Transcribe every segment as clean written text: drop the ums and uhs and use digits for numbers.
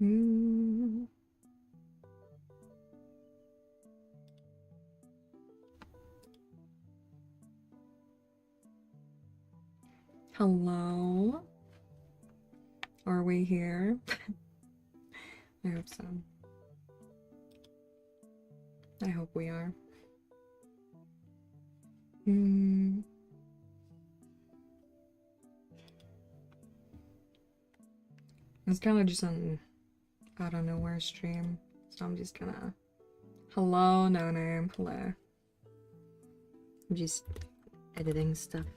Mm. Hello? Are we here? I hope so. I hope we are. It's kind of just an out of nowhere stream, so I'm just gonna. Hello, no name. Hello. I'm just editing stuff.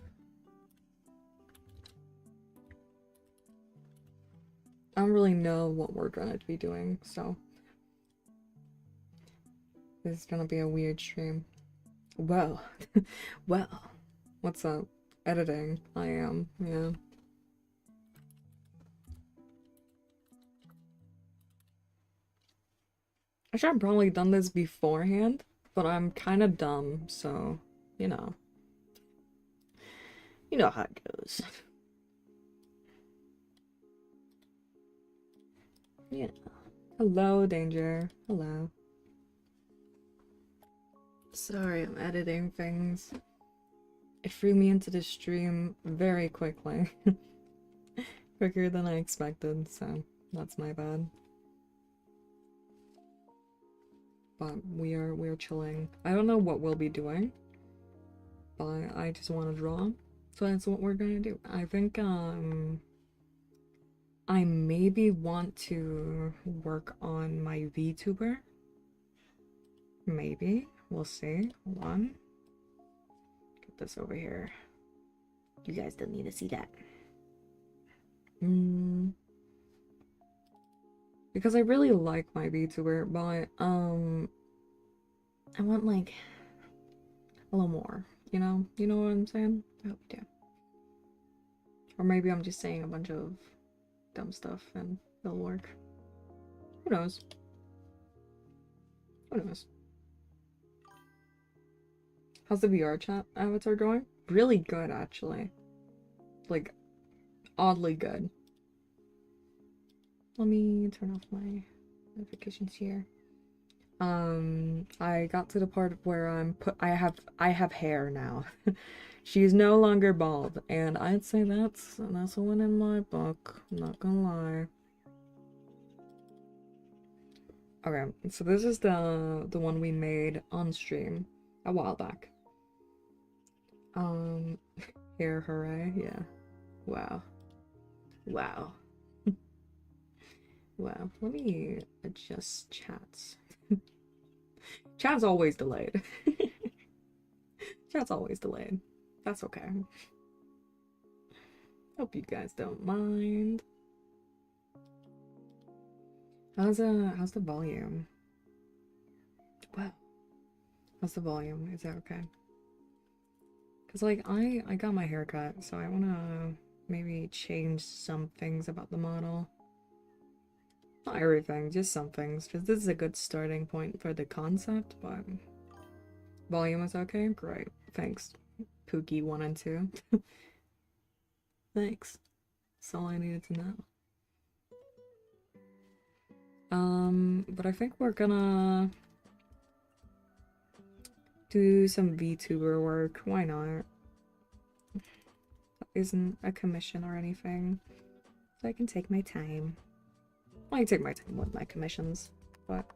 I don't really know what we're gonna be doing, so this is gonna be a weird stream. Well, well, what's up? Editing. I am, yeah. I should have probably done this beforehand, but I'm kind of dumb, so, you know. You know how it goes. Yeah. Hello, Danger. Hello. Sorry, I'm editing things. It threw me into the stream very quickly. Quicker than I expected, so that's my bad. But we're chilling. I don't know what we'll be doing, but I just want to draw, so that's what we're gonna do. I think I maybe want to work on my VTuber. Maybe. We'll see. Hold on. Get this over here. You guys don't need to see that. Because I really like my VTuber, but I want like a little more, you know? You know what I'm saying? I hope you do. Or maybe I'm just saying a bunch of dumb stuff and it'll work. Who knows? Who knows? How's the VR chat avatar going? Really good, actually. Like, oddly good. Let me turn off my notifications here. I got to the part where I have hair now. She's no longer bald, and I'd say that's a win in my book. I'm not gonna lie. Okay, so this is the one we made on stream a while back. Hair hooray, yeah. Wow. Wow. Wow. Let me adjust chats. Chat's always delayed. Chat's always delayed. That's okay. Hope you guys don't mind. How's the volume? Wow. How's the volume? Is that okay? Cause like I got my hair cut, so I wanna maybe change some things about the model. Not everything, just some things. Cause this is a good starting point for the concept, but volume is okay? Great. Thanks. Pookie 1 and 2. Thanks. That's all I needed to know. But I think we're gonna do some VTuber work. Why not? That isn't a commission or anything. So I can take my time. I take my time with my commissions, but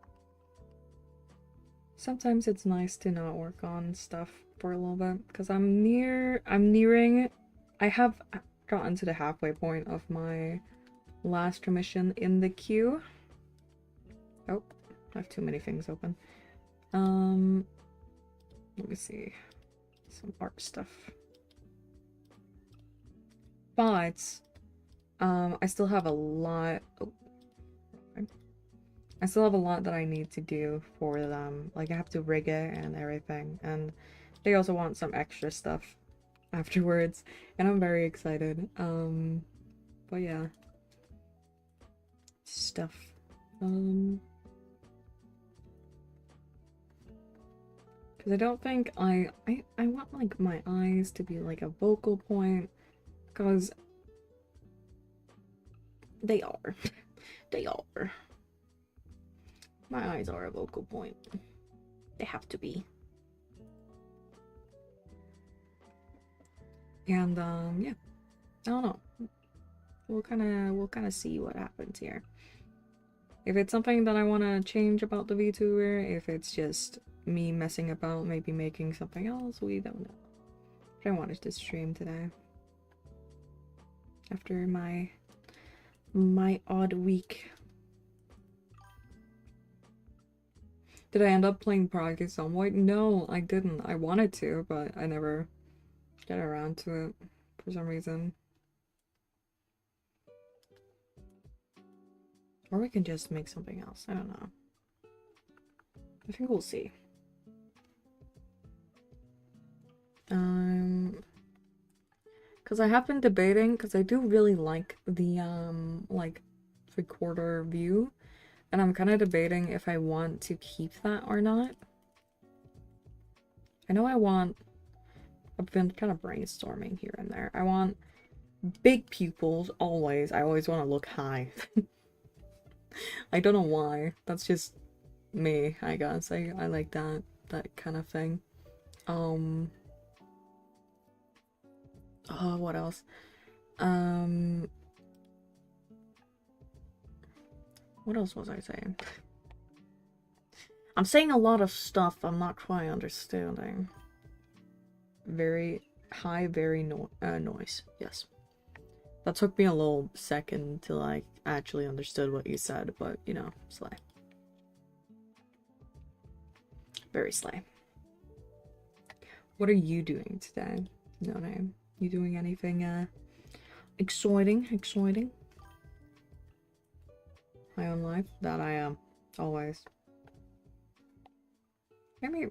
sometimes it's nice to not work on stuff for a little bit because I'm nearing. I have gotten to the halfway point of my last commission in the queue. Oh, I have too many things open. Let me see. Some art stuff. But I still have a lot. Oh, I still have a lot that I need to do for them. Like I have to rig it and everything, and they also want some extra stuff afterwards, and I'm very excited. But yeah, stuff. Because I don't think I want like my eyes to be like a focal point, because they are. They are. My eyes are a vocal point. They have to be. And yeah, I don't know. We'll kind of see what happens here. If it's something that I want to change about the VTuber, if it's just me messing about, maybe making something else, we don't know. But I wanted to stream today. After my odd week. Did I end up playing Project Zomboid? No, I didn't. I wanted to, but I never got around to it for some reason. Or we can just make something else. I don't know. I think we'll see. Because I have been debating, because I do really like the, like, recorder view. And I'm kind of debating if I want to keep that or not. I know I've been kind of brainstorming here and there. I want big pupils, always. I always want to look high. I don't know why. That's just me, I guess. I like that kind of thing. Oh, what else? What else was I saying? I'm saying a lot of stuff I'm not quite understanding. Very high, very noise. Yes. That took me a little second till I actually understood what you said, but you know, slay. Very slay. What are you doing today? No name. You doing anything exciting? Exciting? My own life? That I am. Always. Maybe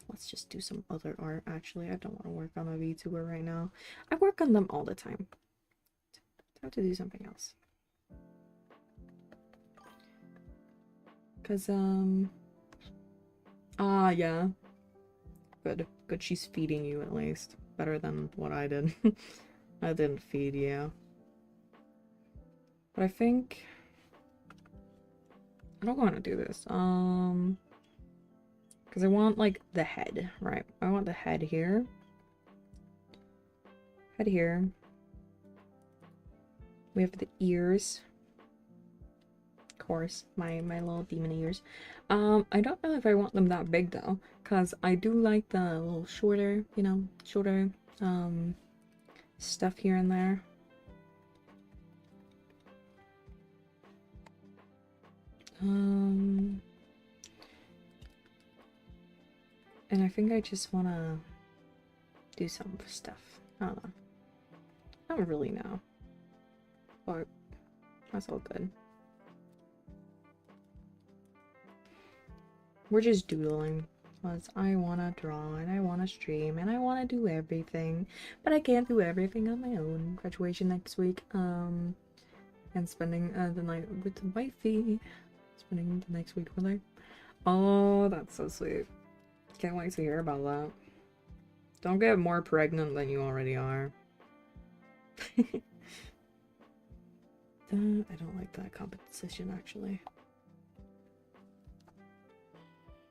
let's just do some other art, actually. I don't want to work on a VTuber right now. I work on them all the time. I have to do something else. Cause yeah. Good. Good, she's feeding you at least. Better than what I did. I didn't feed you. But I think I don't want to do this. Because I want, like, the head, right? I want the head here. Head here. We have the ears. Of course, my little demon ears. I don't know if I want them that big, though. Because I do like the little shorter, you know, shorter, stuff here and there. And I think I just want to do some stuff. I don't know. I don't really know. But that's all good. We're just doodling. Because I want to draw and I want to stream and I want to do everything. But I can't do everything on my own. Graduation next week. And spending the night with the wifey. Spending the next week with her. Oh, that's so sweet. Can't wait to hear about that. Don't get more pregnant than you already are. I don't like that competition, actually.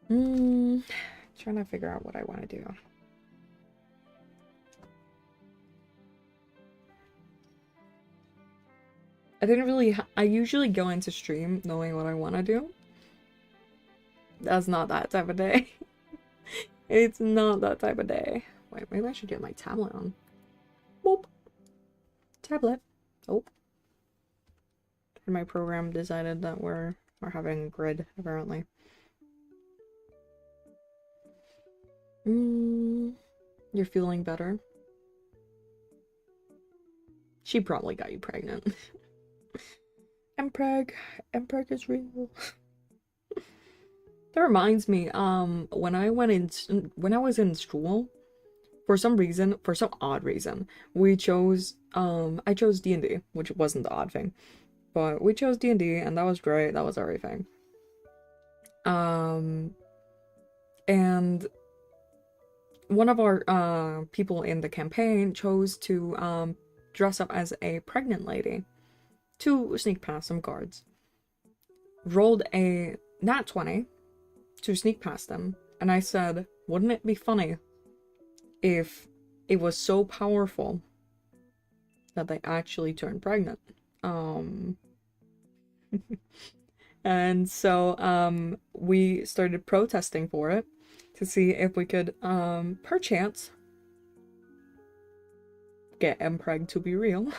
Trying to figure out what I want to do. I didn't really I usually go into stream knowing what I want to do. That's not that type of day. It's not that type of day. Wait, maybe I should get my tablet on. Boop. Tablet. Oh. And my program decided that we're having grid, apparently. You're feeling better? She probably got you pregnant. Mpreg is real. That reminds me, when I was in school, for some odd reason, we chose, I chose D&D, which wasn't the odd thing, but we chose D&D, and that was great, that was everything. And one of our, people in the campaign chose to, dress up as a pregnant lady to sneak past some guards. rolled a nat 20 to sneak past them, and I said, wouldn't it be funny if it was so powerful that they actually turned pregnant? And so we started protesting for it to see if we could perchance get mpreg to be real.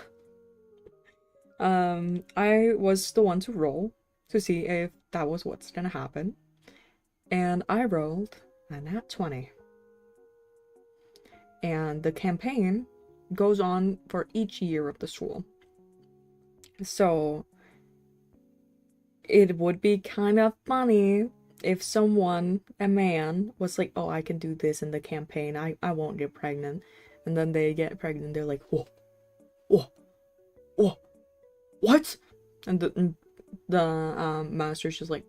I was the one to roll to see if that was what's gonna happen, and I rolled a nat 20. And the campaign goes on for each year of the school. So it would be kind of funny if someone, a man, was like, oh, I can do this in the campaign, I won't get pregnant. And then they get pregnant, they're like, whoa, whoa, whoa, what? And the master's just like,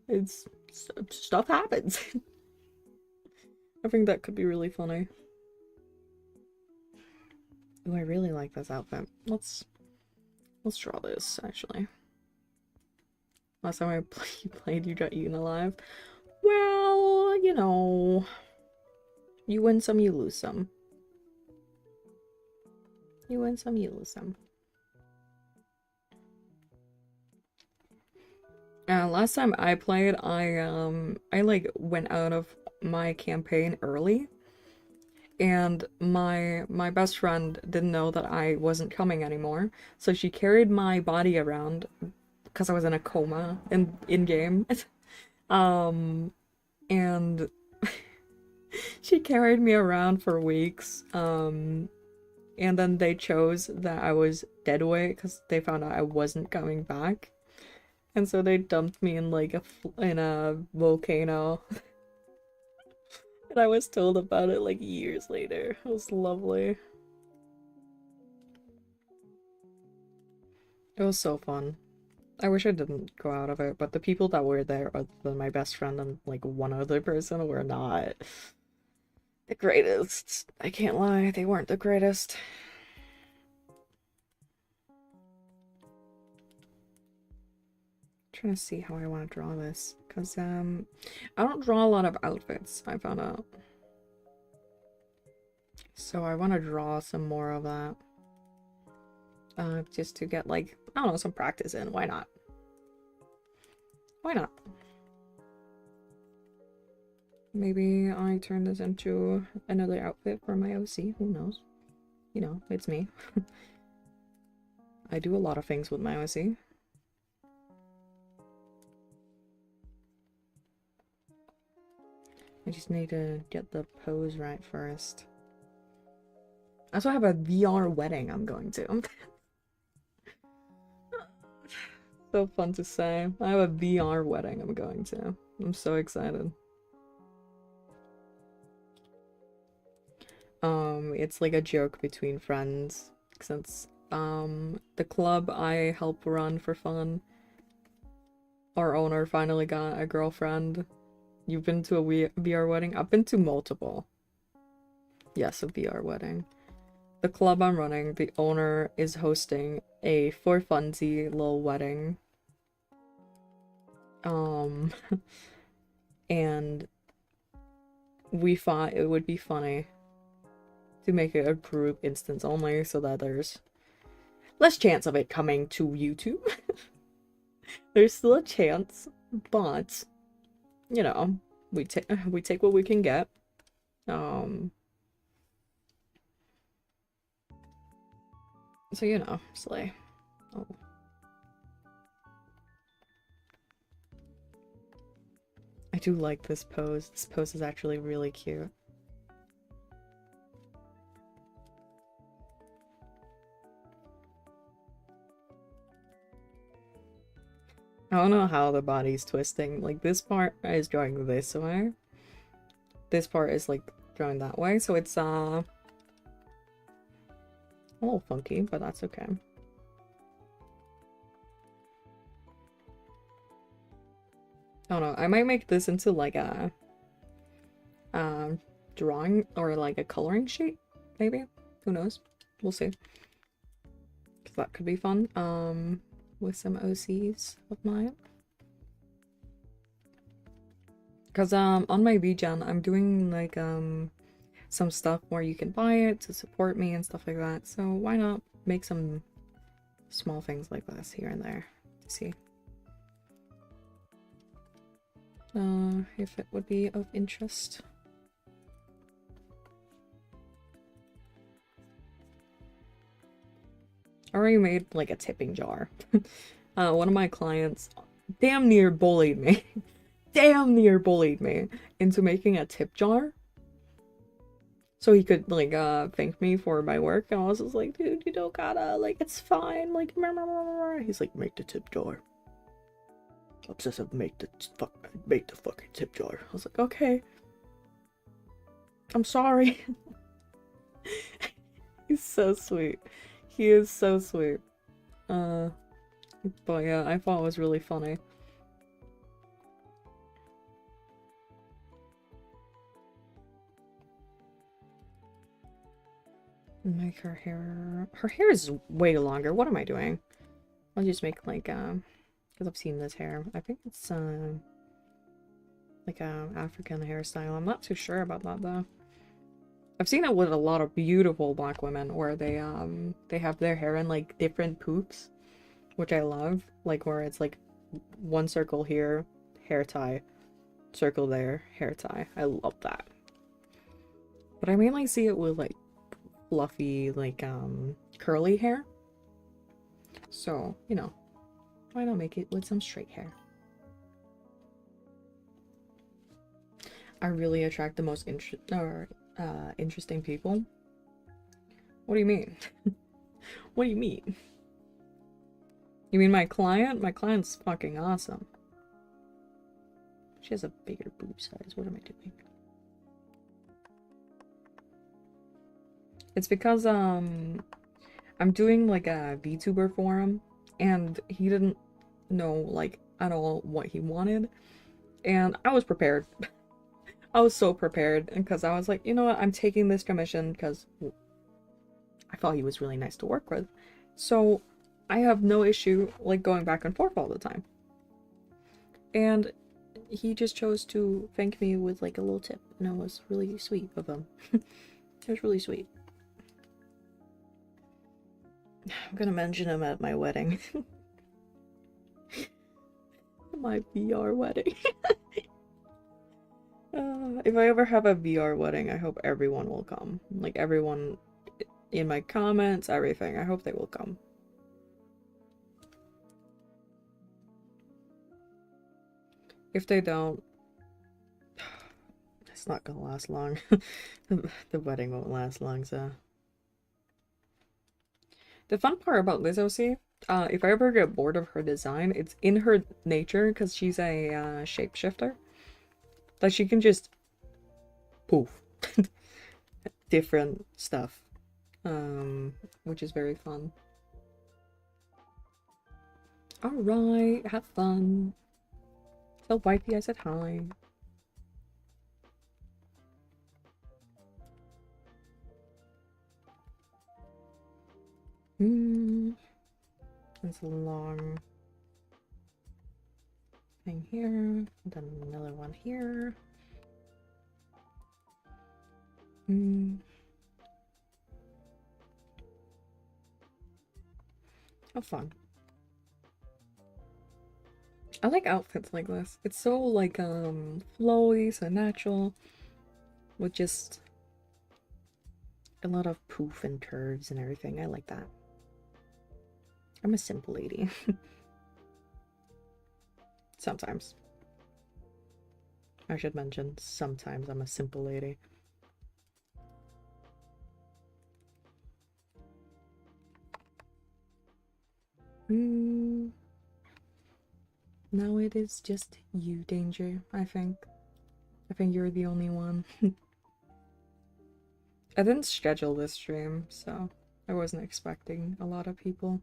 it's stuff happens. I think that could be really funny. Oh, I really like this outfit. Let's draw this, actually. Last time I played, you got eaten alive. Well, you know, you win some, you lose some. You win some, you lose some. Last time I played, I like went out of my campaign early, and my best friend didn't know that I wasn't coming anymore, so she carried my body around because I was in a coma in game. And she carried me around for weeks. And then they chose that I was dead weight because they found out I wasn't coming back. And so they dumped me in like a volcano. And I was told about it like years later. It was lovely. It was so fun. I wish I didn't go out of it, but the people that were there, other than my best friend and like one other person, were not the greatest. I can't lie, they weren't the greatest. Trying to see how I want to draw this, because I don't draw a lot of outfits, I found out. So I want to draw some more of that. Just to get, like, I don't know, some practice in. Why not? Why not? Maybe I turn this into another outfit for my OC. Who knows? You know, it's me. I do a lot of things with my OC. I just need to get the pose right first. I also have a VR wedding I'm going to. So fun to say. I have a VR wedding I'm going to. I'm so excited. It's like a joke between friends, since the club I help run for fun, our owner finally got a girlfriend. You've been to a VR wedding? I've been to multiple. Yes, a VR wedding. The club I'm running, the owner is hosting a for funsy little wedding. And we thought it would be funny to make it a group instance only so that there's less chance of it coming to YouTube. There's still a chance, but you know, we take what we can get. So you know, slay. Oh. I do like this pose. This pose is actually really cute. I don't know how the body's twisting. Like, this part is drawing this way. This part is, like, drawing that way. So it's, a little funky, but that's okay. I don't know. I might make this into, like, a, drawing or, like, a coloring sheet, maybe? Who knows? We'll see. That could be fun. With some OCs of mine. Because on my VGen, I'm doing like some stuff where you can buy it to support me and stuff like that. So why not make some small things like this here and there to see if it would be of interest. I already made like a tipping jar. One of my clients damn near bullied me. Damn near bullied me into making a tip jar. So he could like thank me for my work, and I was just like, dude, you don't gotta, like, it's fine, like, he's like, make the tip jar. Obsessive, make the fucking tip jar. I was like, okay. I'm sorry. He's so sweet. He is so sweet. But yeah, I thought it was really funny. Make her hair is way longer. What am I doing? I'll just make like because I've seen this hair. I think it's like a African hairstyle. I'm not too sure about that though. I've seen it with a lot of beautiful black women where they have their hair in like different poofs, which I love. Like where it's like one circle here, hair tie, circle there, hair tie. I love that. But I mainly see it with like fluffy, like curly hair. So, you know, why not make it with some straight hair? I really attract the most interesting people. What do you mean? What do you mean? You mean my client? My client's fucking awesome. She has a bigger boob size. What am I doing? It's because I'm doing like a VTuber forum, and he didn't know like at all what he wanted, and I was prepared. I was so prepared, because I was like, you know what, I'm taking this commission because I thought he was really nice to work with, so I have no issue like going back and forth all the time. And he just chose to thank me with like a little tip, and it was really sweet of him. It was really sweet. I'm gonna mention him at my wedding. My VR wedding. If I ever have a VR wedding, I hope everyone will come. Like everyone in my comments, everything. I hope they will come. If they don't, it's not gonna last long. The wedding won't last long, so. The fun part about Liz OC, if I ever get bored of her design, it's in her nature, because she's a shapeshifter. Like she can just poof. Different stuff. Which is very fun. Alright, have fun. Tell wifey I said hi. There's a long thing here, and then another one here. How fun. I like outfits like this. It's so like flowy, so natural, with just a lot of poof and curves and everything. I like that. I'm a simple lady. Sometimes. I should mention, sometimes I'm a simple lady. Now it is just you, Danger, I think. I think you're the only one. I didn't schedule this stream, so I wasn't expecting a lot of people.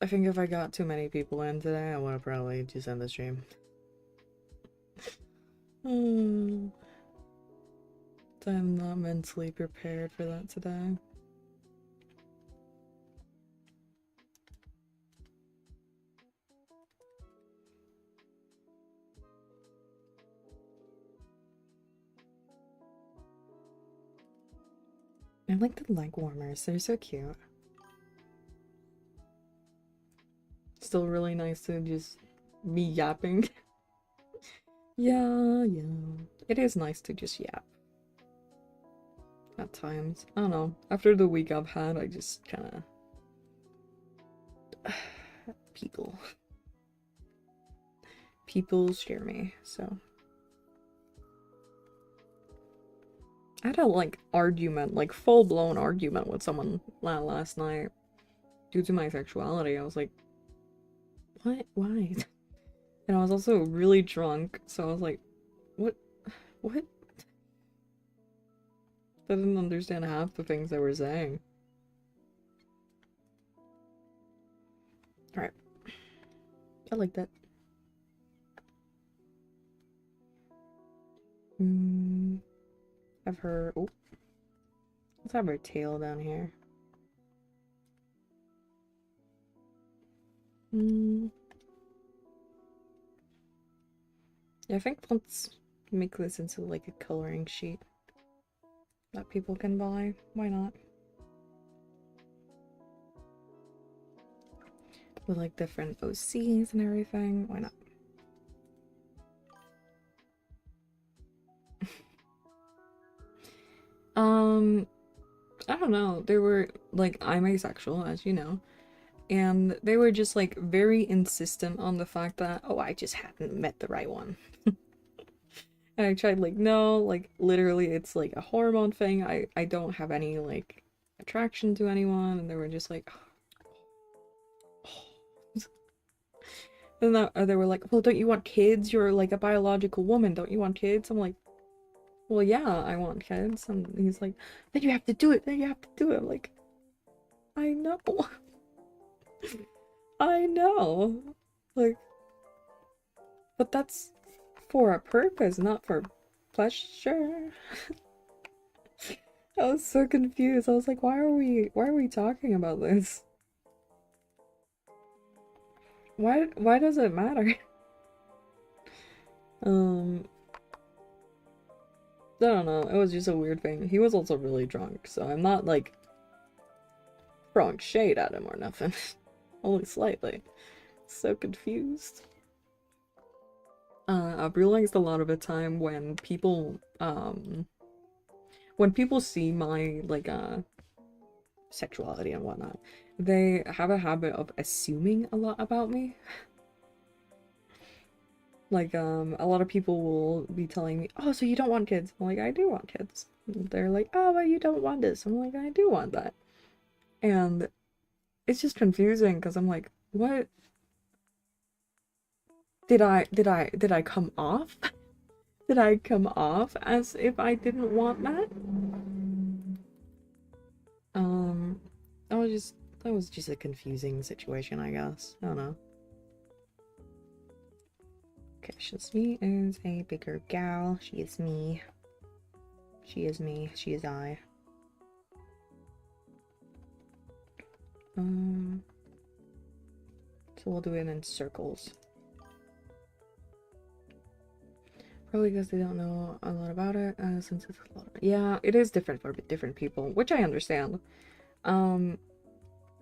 I think if I got too many people in today, I would have probably just end the stream. I'm not mentally prepared for that today. I like the leg warmers, they're so cute. Still really nice to just be yapping. Yeah, yeah. It is nice to just yap. At times. I don't know. After the week I've had, I just kinda... People. People scare me, so... I had a, like, argument, like, full-blown argument with someone last night. Due to my sexuality, I was like... What? Why? And I was also really drunk, so I was like... What? What? I didn't understand half the things they were saying. Alright. I like that. Have her... Oh. Let's have her tail down here. Yeah, I think let's make this into like a coloring sheet that people can buy. Why not? With like different OCs and everything. Why not? I don't know. They were like, I'm asexual, as you know. And they were just like very insistent on the fact that, oh, I just hadn't met the right one. And I tried like, no, like literally it's like a hormone thing. I don't have any like attraction to anyone. And they were just like, and they were like, well, don't you want kids? You're like a biological woman. Don't you want kids? I'm like, well, yeah, I want kids. And he's like, then you have to do it. Then you have to do it. I'm like, I know. I know. Like, but that's for a purpose, not for pleasure. I was so confused. I was like, why are we talking about this? Why does it matter? I don't know. It was just a weird thing. He was also really drunk, so I'm not like throwing shade at him or nothing. Only slightly. So confused. I've realized a lot of the time when people see my like sexuality and whatnot, they have a habit of assuming a lot about me. Like a lot of people will be telling me, oh, so you don't want kids? I'm like, I do want kids. And they're like, oh, but you don't want this. I'm like, I do want that. And it's just confusing because I'm like, what? Did I come off? Did I come off as if I didn't want that? Um, that was just a confusing situation, I guess. I don't know. Okay, Shazmi is a bigger gal. She is me. She is me. She is I. So we'll do it in circles. Probably because they don't know a lot about it, since it's a lot of... Yeah, it is different for different people, which I understand. But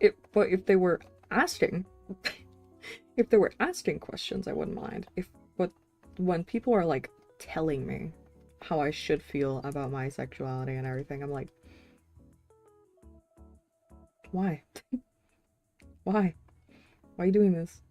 if they were asking, if they were asking questions, I wouldn't mind. But when people are like telling me how I should feel about my sexuality and everything, I'm like, why? Why? Why are you doing this?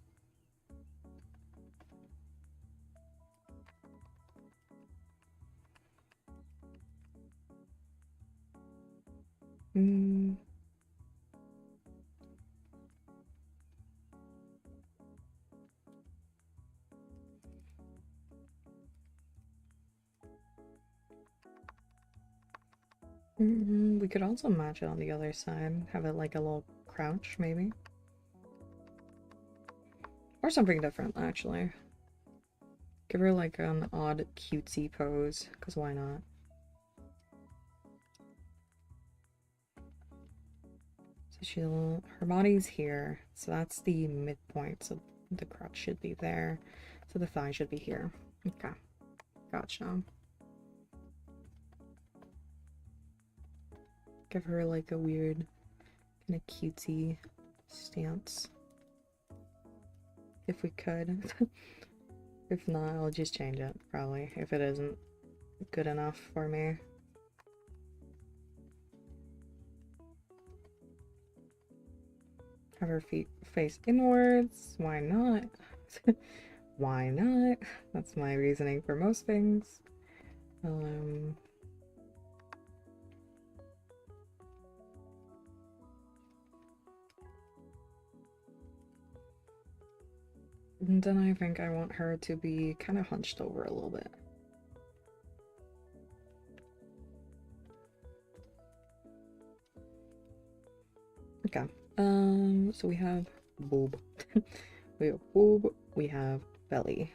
We could also match it on the other side. Have it like a little crouch, maybe. Or something different, actually. Give her like an odd cutesy pose, because why not? So her body's here, so that's the midpoint, so the crotch should be there. So the thigh should be here. Okay, gotcha. Give her like a weird kind of cutesy stance. If we could. If not, I'll just change it, probably, if it isn't good enough for me. Have her feet face inwards. Why not? Why not? That's my reasoning for most things. And then I think I want her to be kind of hunched over a little bit. Okay. So we have boob. We have boob, we have belly.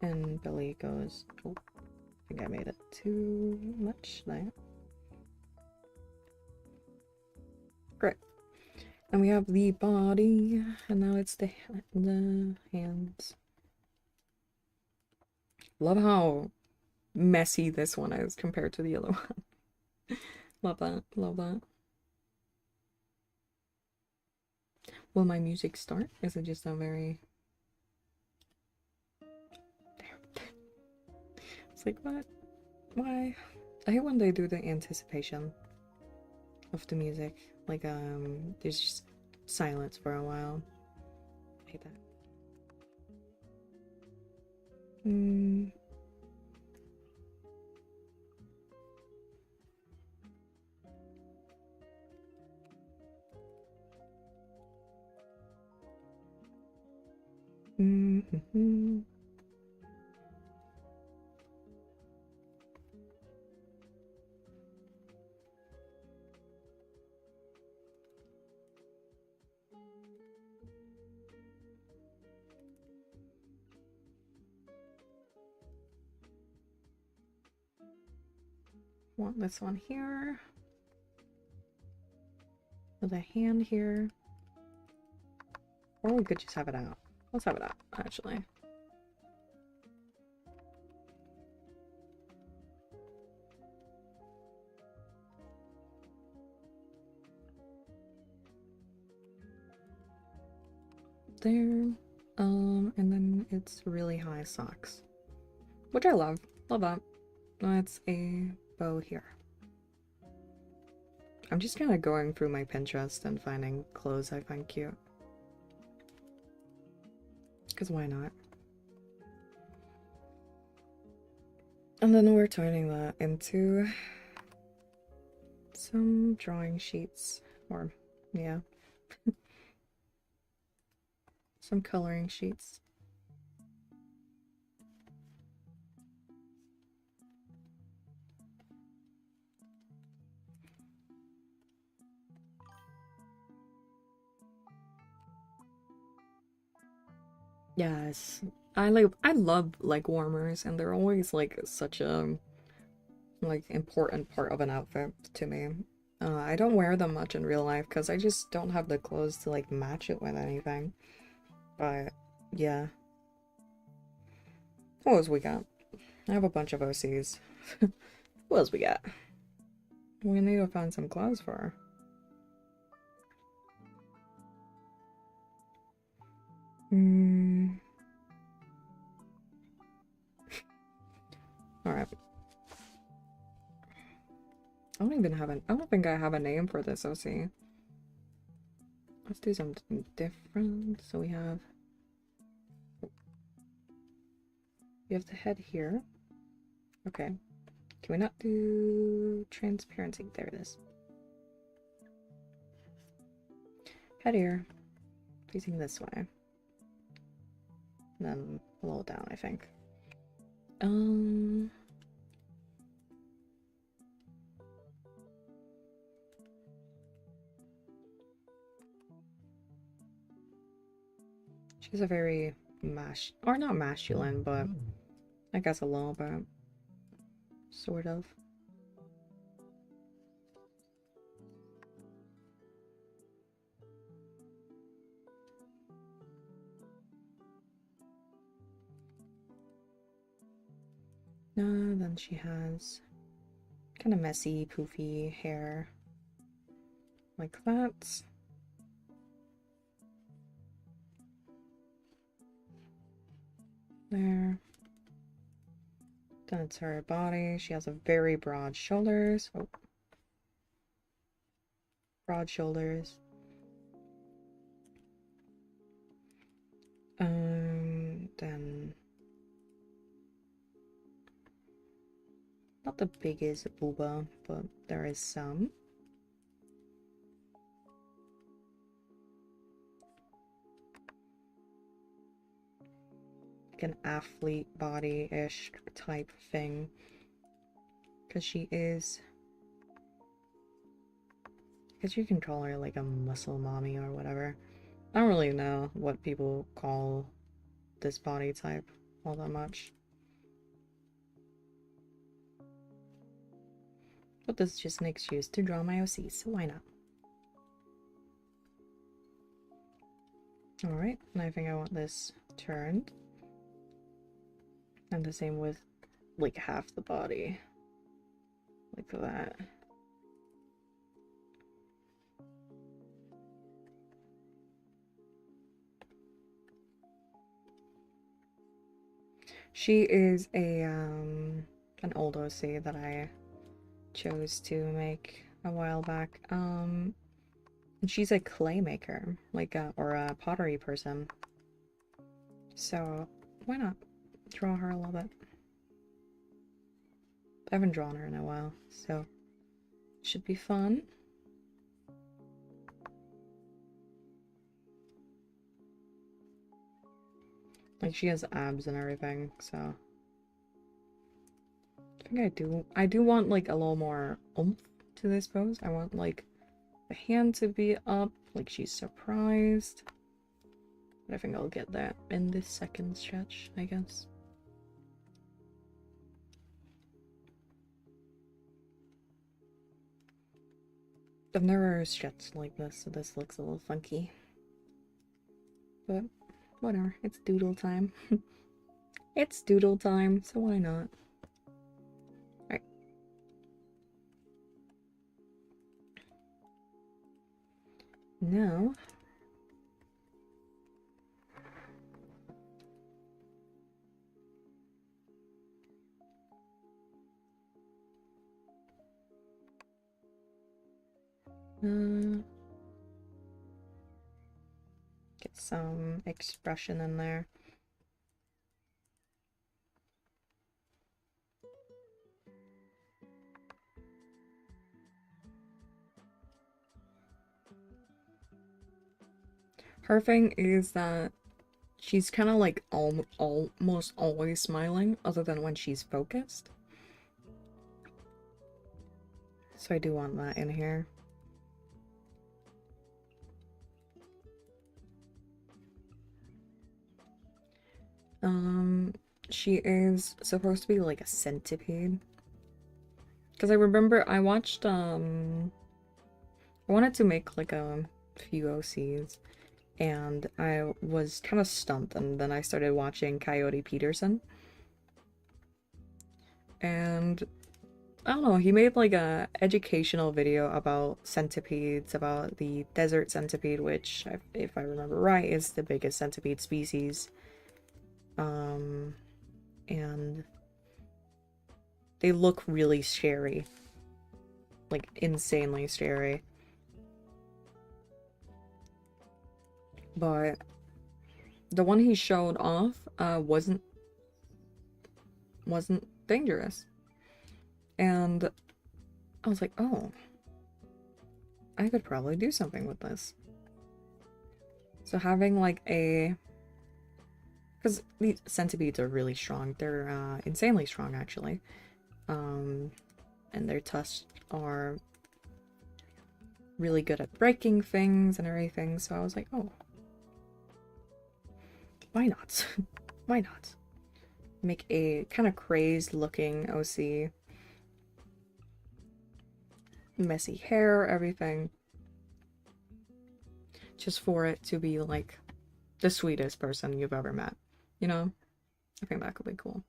And belly goes, oh, I think I made it too much there. Great. And we have the body, and now it's the hands. Love how messy this one is compared to the other one. Love that, love that. Will my music start? Is it just a very... It's like, what? Why? I hate when they do the anticipation of the music. Like, there's just silence for a while. I hate that. Want this one here. With a hand here. Or we could just have it out. Let's have it out, actually. There. And then it's really high socks. Which I love. Love that. That's a bow here. I'm just kind of going through my Pinterest and finding clothes I find cute. Because why not? And then we're turning that into some drawing sheets. Or, yeah. Some coloring sheets. Yes, I love like warmers, and they're always like such a like important part of an outfit to me. I don't wear them much in real life because I just don't have the clothes to like match it with anything. But yeah. What else we got? I have a bunch of OCs. What else we got? We need to find some clothes for her. Alright. I don't think I have a name for this OC. Let's do something different. So we have the head here. Okay. Can we not do transparency? There it is. Head here. Facing this way. And then a little down, I think. She's a very or not masculine, but I guess a little bit. Sort of. Then she has kind of messy, poofy hair. Like that. There. Then it's her body. She has a very broad shoulders. Oh. Broad shoulders. Then not the biggest booba, but there is some. Like an athlete body-ish type thing. Because she is... I guess you can call her like a muscle mommy or whatever. I don't really know what people call this body type all that much. But this is just an excuse to draw my OCs, so why not? Alright, and I think I want this turned. And the same with like half the body. Like that. She is a an old OC that I chose to make a while back. And she's a clay maker, like or a pottery person. So why not draw her a little bit? I haven't drawn her in a while, so should be fun. Like she has abs and everything, so I think I do want like a little more oomph to this pose. I want like the hand to be up, like she's surprised. But I think I'll get that in this second stretch, I guess. I've never stretched like this, so this looks a little funky. But whatever, it's doodle time. It's doodle time, so why not? Alright. Now... get some expression in there. Her thing is that she's kind of like almost always smiling, other than when she's focused. So I do want that in here. She is supposed to be like a centipede. Because I remember I watched, I wanted to make like a few OCs, and I was kind of stumped, and then I started watching Coyote Peterson. And I don't know, he made like a educational video about centipedes, about the desert centipede, which, if I remember right, is the biggest centipede species. And they look really scary. Like, insanely scary. But the one he showed off wasn't dangerous. And I was like, oh, I could probably do something with this. So having like a... Because these centipedes are really strong. They're insanely strong, actually. And their tusks are really good at breaking things and everything. So I was like, oh, why not? Why not? Make a kind of crazed looking OC. Messy hair, everything. Just for it to be like the sweetest person you've ever met. You know? I think that could be cool.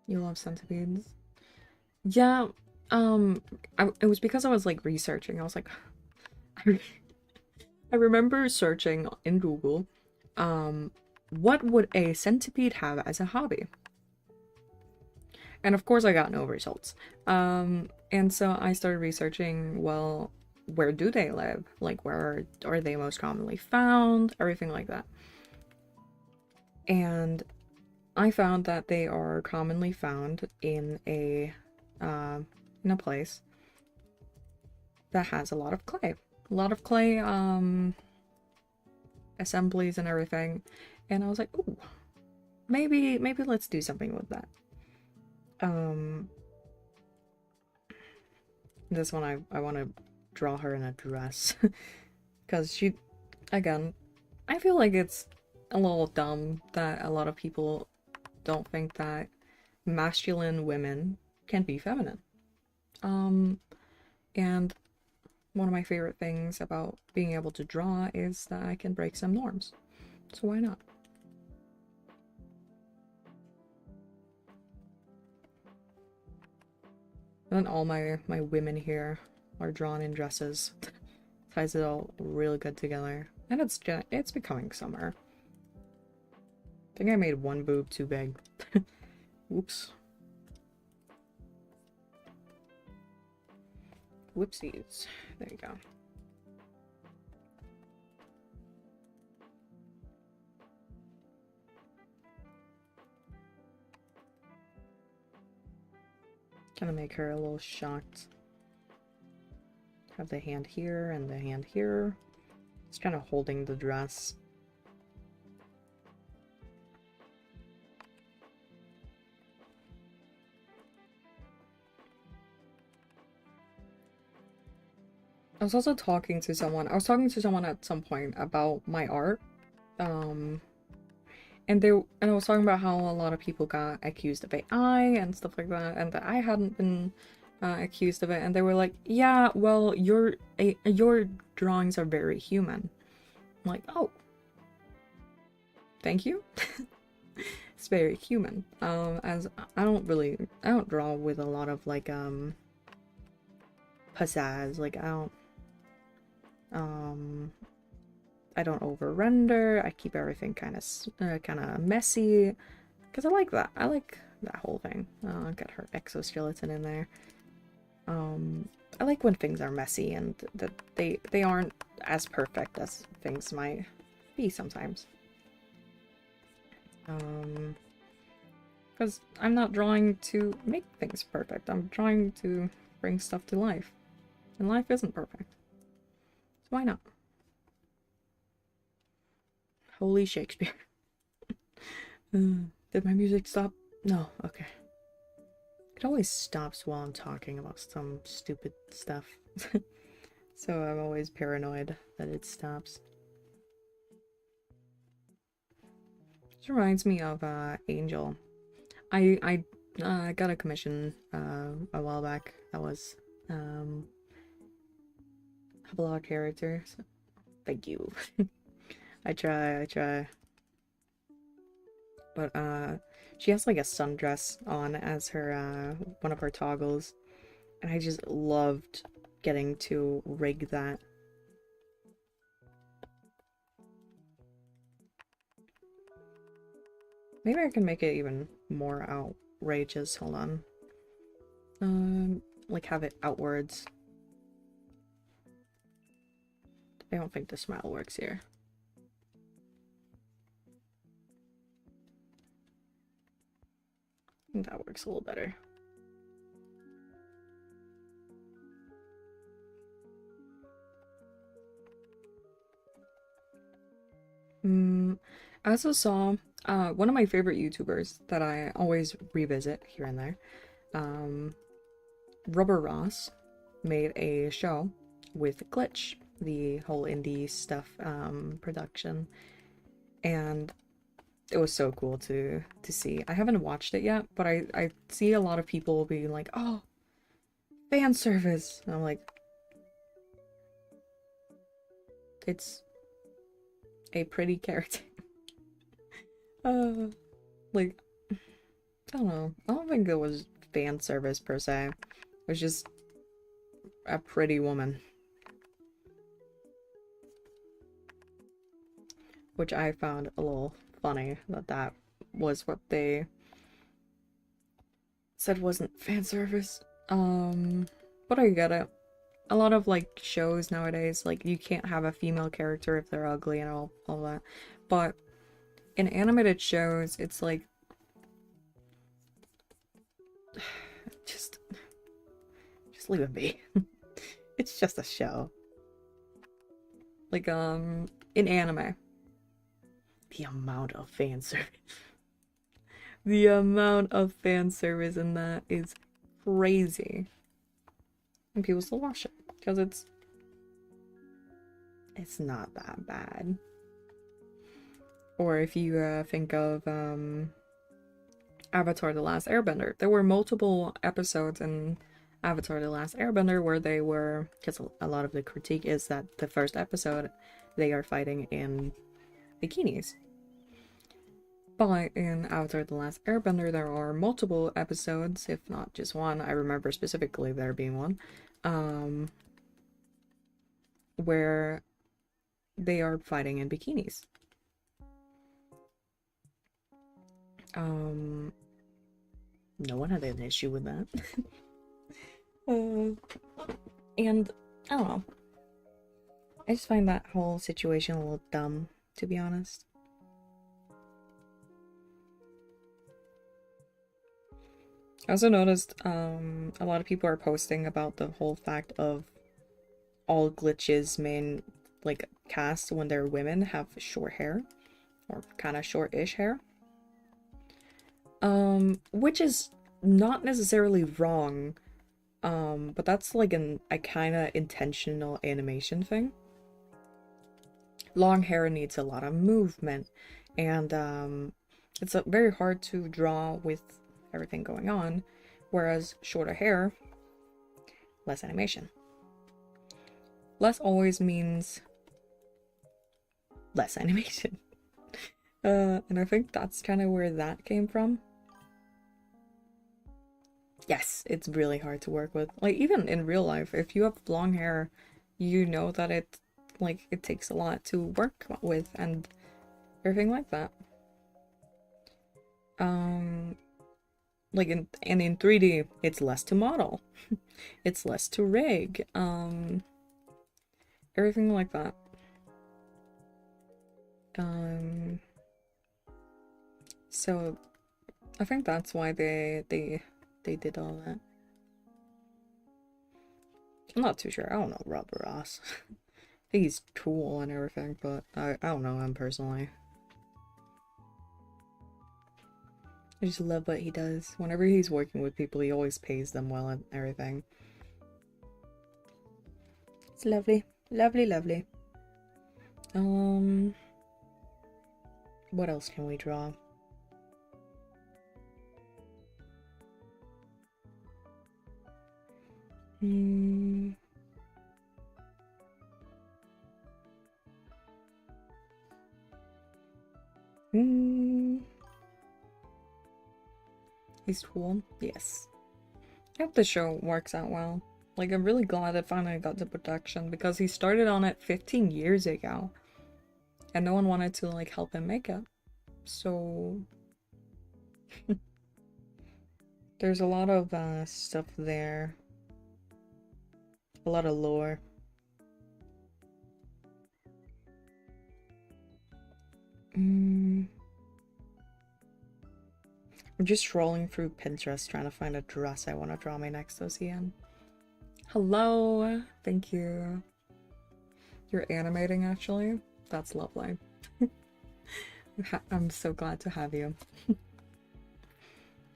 You love centipedes? Yeah, it was because I was like researching. I was like, I remember searching in Google, um, what would a centipede have as a hobby? And of course, I got no results. And so I started researching, well, where do they live? Like, where are they most commonly found? Everything like that. And I found that they are commonly found uh, in a place that has a lot of clay. A lot of clay, assemblies and everything. And I was like, ooh, maybe let's do something with that. Um, this one I want to draw her in a dress. Because she, again, I feel like it's a little dumb that a lot of people don't think that masculine women can be feminine. Um, and one of my favorite things about being able to draw is that I can break some norms. So why not? And then all my women here are drawn in dresses. Ties it all really good together. And it's becoming summer. I think I made one boob too big. Whoops. Whoopsies. There you go. Gonna make her a little shocked. Have the hand here and the hand here. It's kind of holding the dress. I was also talking to someone. I was talking to someone at some point about my art. Um, and I was talking about how a lot of people got accused of AI and stuff like that, and that I hadn't been accused of it. And they were like, "Yeah, well, your drawings are very human." I'm like, "Oh, thank you." It's very human. As I don't draw with a lot of like pizzazz. Like um I don't over render. I keep everything kind of messy because I like that. I like that whole thing. Got her exoskeleton in there. I like when things are messy and that they aren't as perfect as things might be sometimes. Because I'm not drawing to make things perfect. I'm trying to bring stuff to life, and life isn't perfect. So why not? Holy Shakespeare. Did my music stop? No, okay. It always stops while I'm talking about some stupid stuff. So I'm always paranoid that it stops. This reminds me of Angel. I got a commission a while back that was a block character. So thank you. I try. But she has like a sundress on as her one of her toggles, and I just loved getting to rig that. Maybe I can make it even more outrageous. Hold on. Like have it outwards. I don't think the smile works here. I think that works a little better. I also saw one of my favorite YouTubers that I always revisit here and there. Rubber Ross made a show with Glitch, the whole indie stuff production, and it was so cool to see. I haven't watched it yet, but I see a lot of people being like, "Oh, fan service," and I'm like, it's a pretty character. uh, like I don't know. I don't think it was fan service per se. It was just a pretty woman. Which I found a little funny that that was what they said wasn't fan service. But I get it. A lot of like shows nowadays, like you can't have a female character if they're ugly and all that. But in animated shows, it's like just leave it be. It's just a show. Like in anime, the amount of fan service. The amount of fan service in that is crazy. And people still watch it because it's not that bad. Or if you think of Avatar: The Last Airbender, there were multiple episodes in Avatar: The Last Airbender where they were, because a lot of the critique is that the first episode they are fighting in bikinis. But in Avatar: The Last Airbender there are multiple episodes, if not just one. I remember specifically there being one, where they are fighting in bikinis. No one had an issue with that. And I don't know. I just find that whole situation a little dumb, to be honest. I also noticed a lot of people are posting about the whole fact of all Glitch's main like cast when they're women have short hair, or kind of short-ish hair. Which is not necessarily wrong, but that's like a kind of intentional animation thing. Long hair needs a lot of movement, and it's very hard to draw with everything going on, whereas shorter hair, less animation. Less always means less animation. And I think that's kind of where that came from. Yes, it's really hard to work with. Like, even in real life, if you have long hair, you know that it takes a lot to work with and everything like that. Like in 3D, it's less to model. It's less to rig. Everything like that. So I think that's why they did all that. I'm not too sure. I don't know Rob Ross. I think he's cool and everything, but I don't know him personally. I just love what he does. Whenever he's working with people, he always pays them well and everything. It's lovely. Lovely, lovely. What else can we draw? He's cool. Yes. I hope the show works out well. Like, I'm really glad it finally got to production because he started on it 15 years ago. And no one wanted to, like, help him make it. So... there's a lot of stuff there. A lot of lore. I'm just scrolling through Pinterest trying to find a dress I want to draw my next OCN. Hello! Thank you. You're animating, actually? That's lovely. I'm so glad to have you.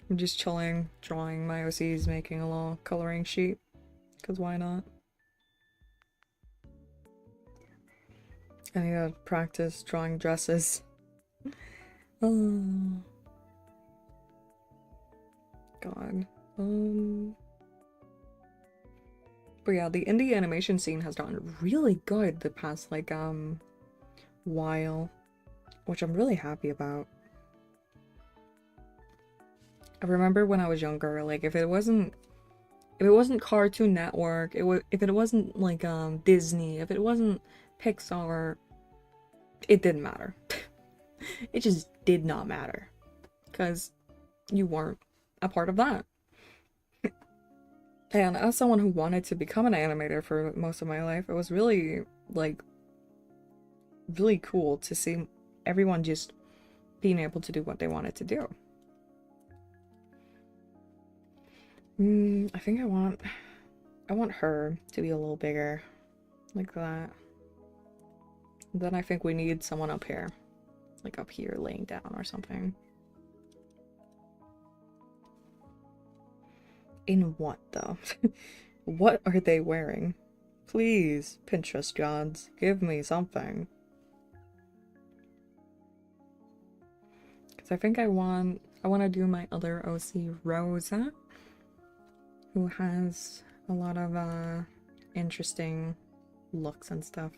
I'm just chilling, drawing my OCs, making a little coloring sheet. Because why not? I need to practice drawing dresses. Oh. God. But yeah, the indie animation scene has gotten really good the past, like, while. Which I'm really happy about. I remember when I was younger, like if it wasn't Cartoon Network, if it wasn't like Disney, if it wasn't Pixar, it didn't matter. It just did not matter because you weren't a part of that. And as someone who wanted to become an animator for most of my life, it was really like really cool to see everyone just being able to do what they wanted to do. I think I want her to be a little bigger, like that. Then I think we need someone up here, like up here laying down or something. In what though? What are they wearing? Please, Pinterest gods, give me something. Because I think I want to do my other OC, Rosa, who has a lot of interesting looks and stuff.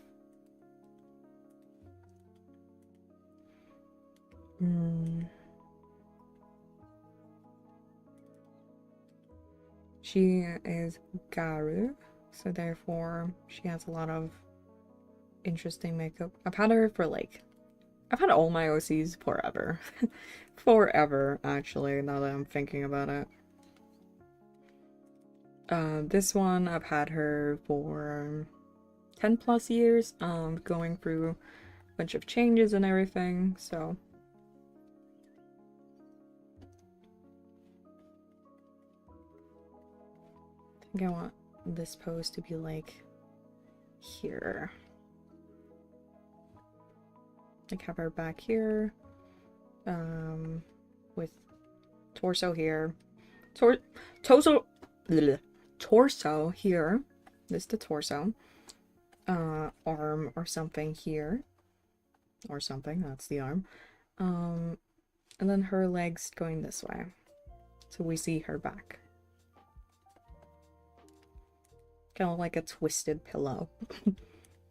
She is Garu, so therefore she has a lot of interesting makeup. I've had her for like, I've had all my OCs forever. Forever, actually, now that I'm thinking about it. This one, I've had her for 10 plus years, going through a bunch of changes and everything, so. I think I want this pose to be like here. Like have her back here, with torso here. Torso here. This is the torso. Arm or something here. Or something, that's the arm. And then her legs going this way. So we see her back. Kind of like a twisted pillow.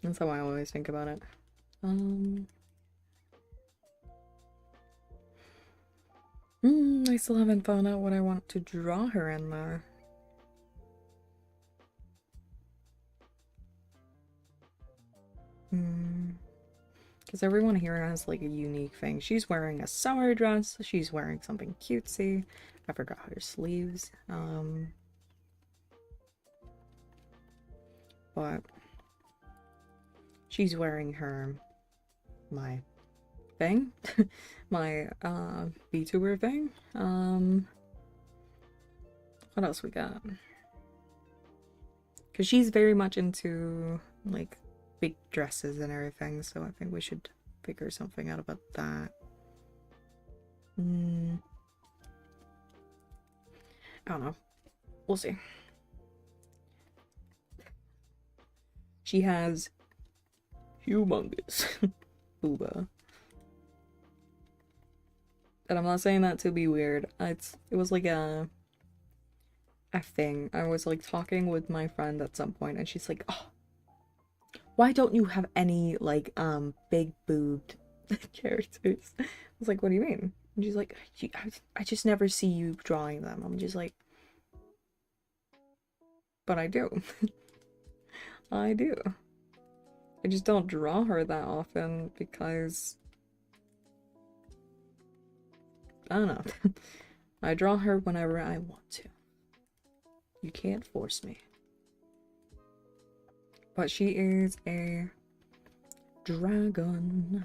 That's how I always think about it. I still haven't found out what I want to draw her in there. Because everyone here has like a unique thing. She's wearing a summer dress. She's wearing something cutesy. I forgot her sleeves. But she's wearing my thing. My VTuber thing. What else we got? Because she's very much into like big dresses and everything, so I think we should figure something out about that. I don't know. We'll see. She has humongous booba. And I'm not saying that to be weird. It was like a thing. I was like talking with my friend at some point and she's like, "Oh, why don't you have any like big boobed characters?" I was like, "What do you mean?" And she's like, I just never see you drawing them." I'm just like, "But I do." I do. I just don't draw her that often because I don't know. I draw her whenever I want to. You can't force me. But she is a dragon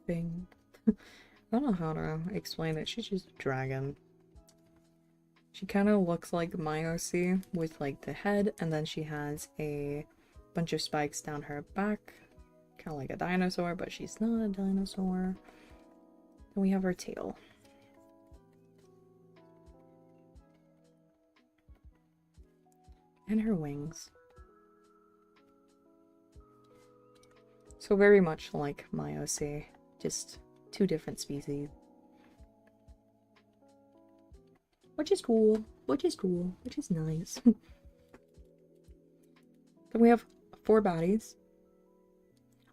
thing. I don't know how to explain it. She's just a dragon. She kind of looks like my OC with like the head, and then she has a bunch of spikes down her back. Kind of like a dinosaur, but she's not a dinosaur. And we have her tail. And her wings. So very much like my OC, just two different species. Which is cool, which is nice. Then we have 4 bodies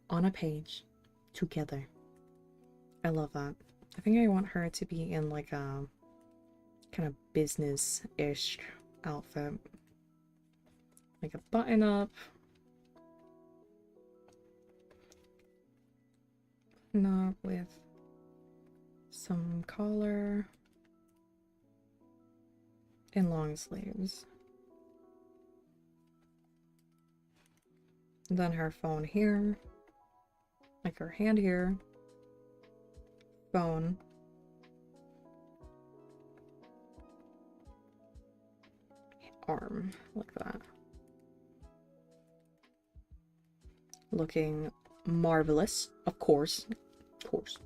on a page together. I love that. I think I want her to be in like a kind of business-ish outfit. Like a button-up. Not with some collar. And long sleeves. And then her phone here. Like her hand here. Phone. Arm. Like that. Looking marvelous. Of course. Of course.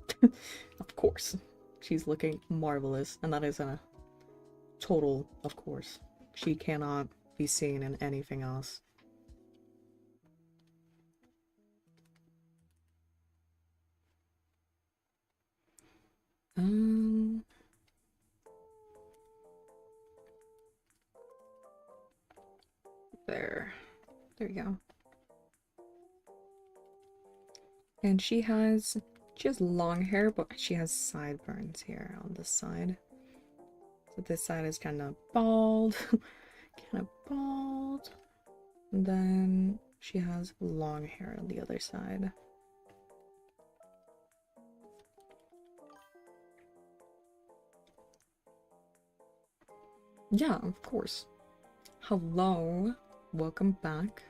Of course. She's looking marvelous. And that is a total of course. She cannot be seen in anything else. There you go. And she has long hair, but she has sideburns here on this side. So this side is kind of bald, And then she has long hair on the other side. Yeah, of course. Hello, welcome back.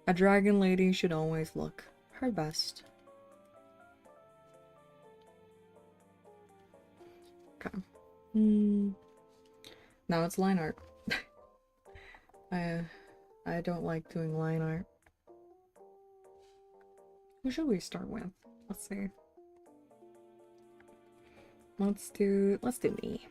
A dragon lady should always look her best. Okay. Now it's line art. I don't like doing line art. Who should we start with? Let's see. Let's do me.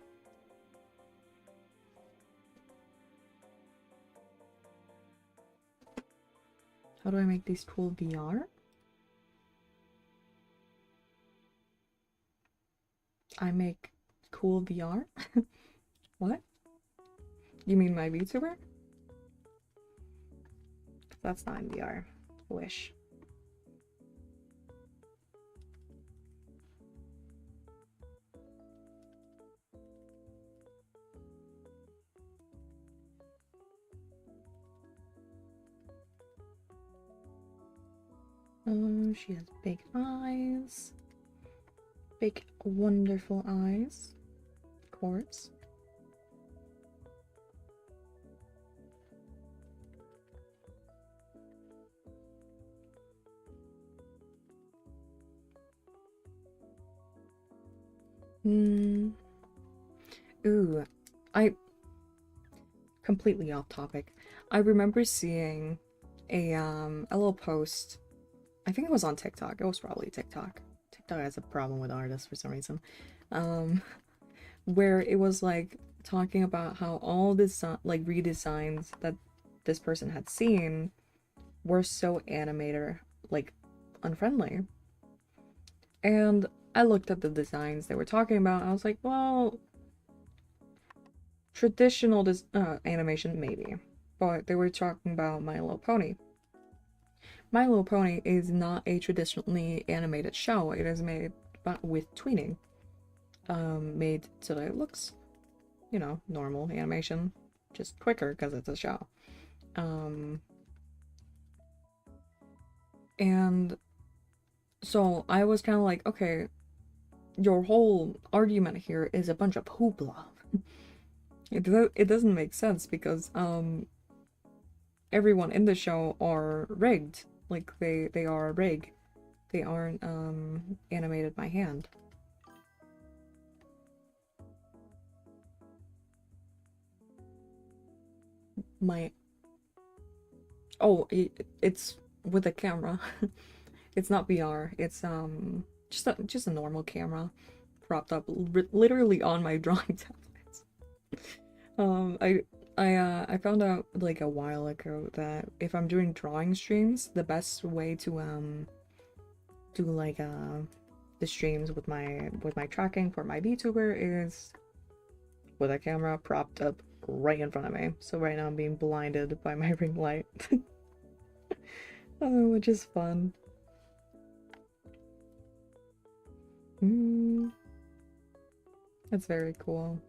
How do I make these cool VR? I make cool VR? What? You mean my VTuber? That's not in VR. Wish. She has big eyes. Big, wonderful eyes. Of course. Ooh, I completely off topic. I remember seeing a little post. I think it was on TikTok. It was probably TikTok. TikTok has a problem with artists for some reason. Where it was like talking about how all this like redesigns that this person had seen were so animator like unfriendly. And I looked at the designs they were talking about and I was like, well, traditional animation maybe, but they were talking about My Little Pony. My Little Pony is not a traditionally animated show. It is made with tweening. Made so that it looks, you know, normal animation, just quicker because it's a show. And so I was kind of like, okay, your whole argument here is a bunch of hoopla. It doesn't make sense because everyone in the show are rigged. Like they are a rig. They aren't animated by hand. It's with a camera. It's not VR. It's just a normal camera propped up literally on my drawing tablets. I found out like a while ago that if I'm doing drawing streams, the best way to do like the streams with my tracking for my VTuber is with a camera propped up right in front of me. So right now I'm being blinded by my ring light. Which is fun. That's very cool.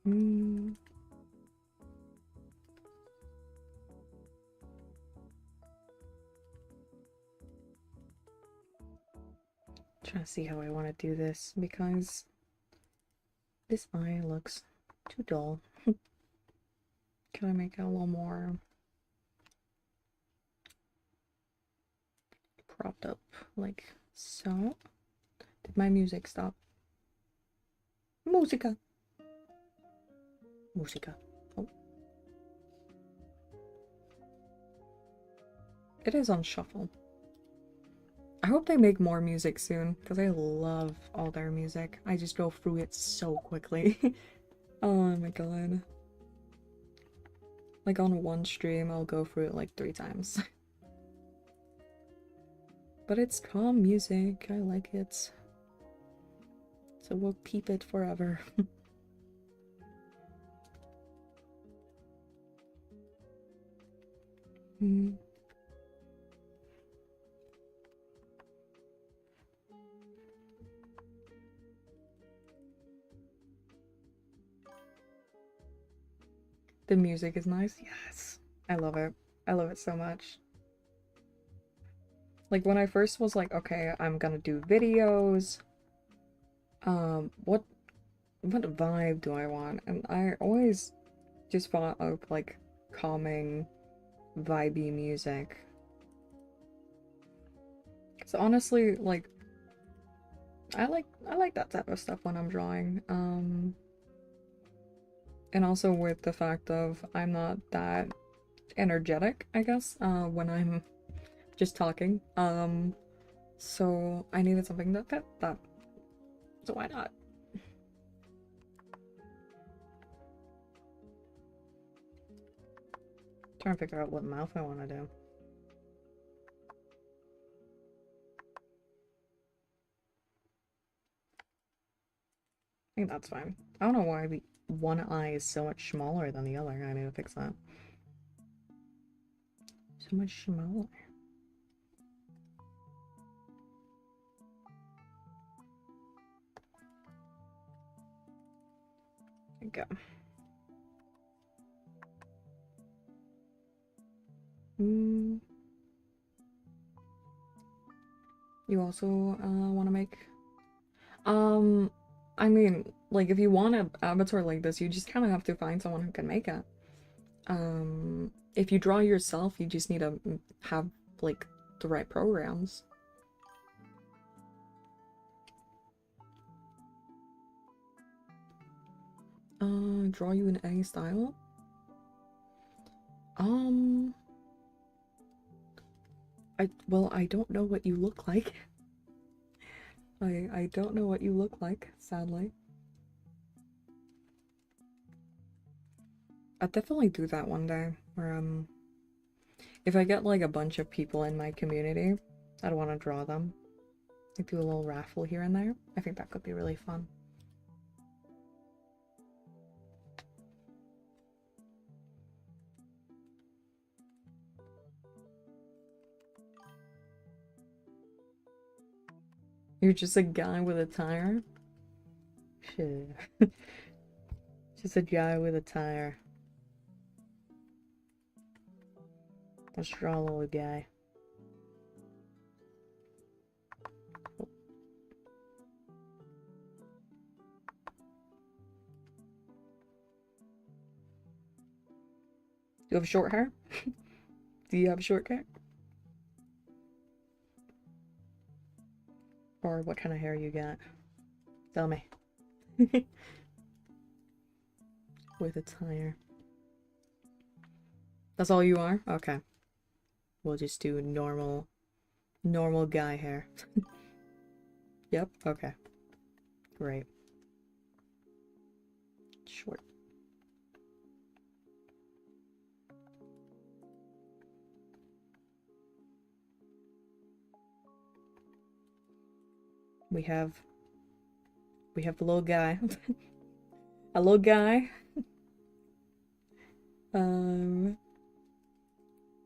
Mm. Trying to see how I want to do this because this eye looks too dull. Can I make it a little more propped up like so? Did my music stop? Musica! Musica. Oh. It is on shuffle. I hope they make more music soon, because I love all their music. I just go through it so quickly. Oh my god. Like on one stream, I'll go through it like 3 times. But it's calm music, I like it. So we'll keep it forever. Hmm. The music is nice. Yes. I love it. I love it so much. Like when I first was like, okay, I'm gonna do videos. What vibe do I want? And I always just thought of like calming, vibey music. So honestly, like I like that type of stuff when I'm drawing. And also with the fact of I'm not that energetic, I guess, when I'm just talking. So I needed something that fit that. So why not? Trying to figure out what mouth I want to do. I think that's fine. I don't know why the one eye is so much smaller than the other. I need to fix that. So much smaller. There you go. You also want to make I mean, like if you want an avatar like this, you just kind of have to find someone who can make it. If you draw yourself, you just need to have like the right programs. Draw you in any style? I don't know what you look like. I don't know what you look like, sadly. I'll definitely do that one day, where if I get like a bunch of people in my community, I'd want to draw them. Like do a little raffle here and there. I think that could be really fun. You're just a guy with a tire? Shit. Just a guy with a tire. Let's draw a little guy. Do you have short hair? Do you have short hair? Or what kind of hair you got? Tell me. With a tire. That's all you are? Okay. We'll just do normal guy hair. Yep, okay. Great. Short. We have a little guy. A little guy. And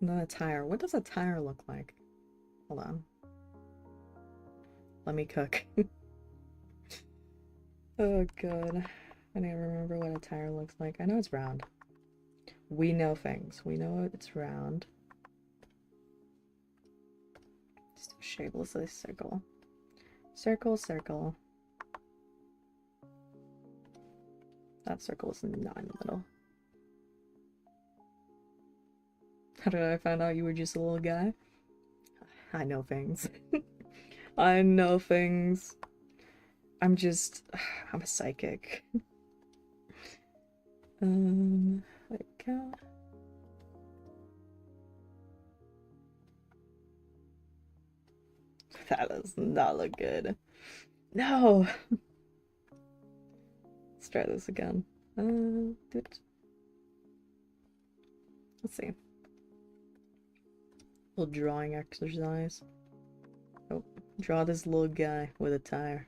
then a tire. What does a tire look like? Hold on. let me cook. Oh god. I need to remember what a tire looks like. I know it's round. We know things. We know it's round. Just a shapeless circle. Circle, circle. That circle is not in the middle. How did I find out you were just a little guy? I know things. I know things. I'm a psychic. Like, that does not look good. No! Let's try this again. Let's see. Little drawing exercise. Oh, draw this little guy with a tire.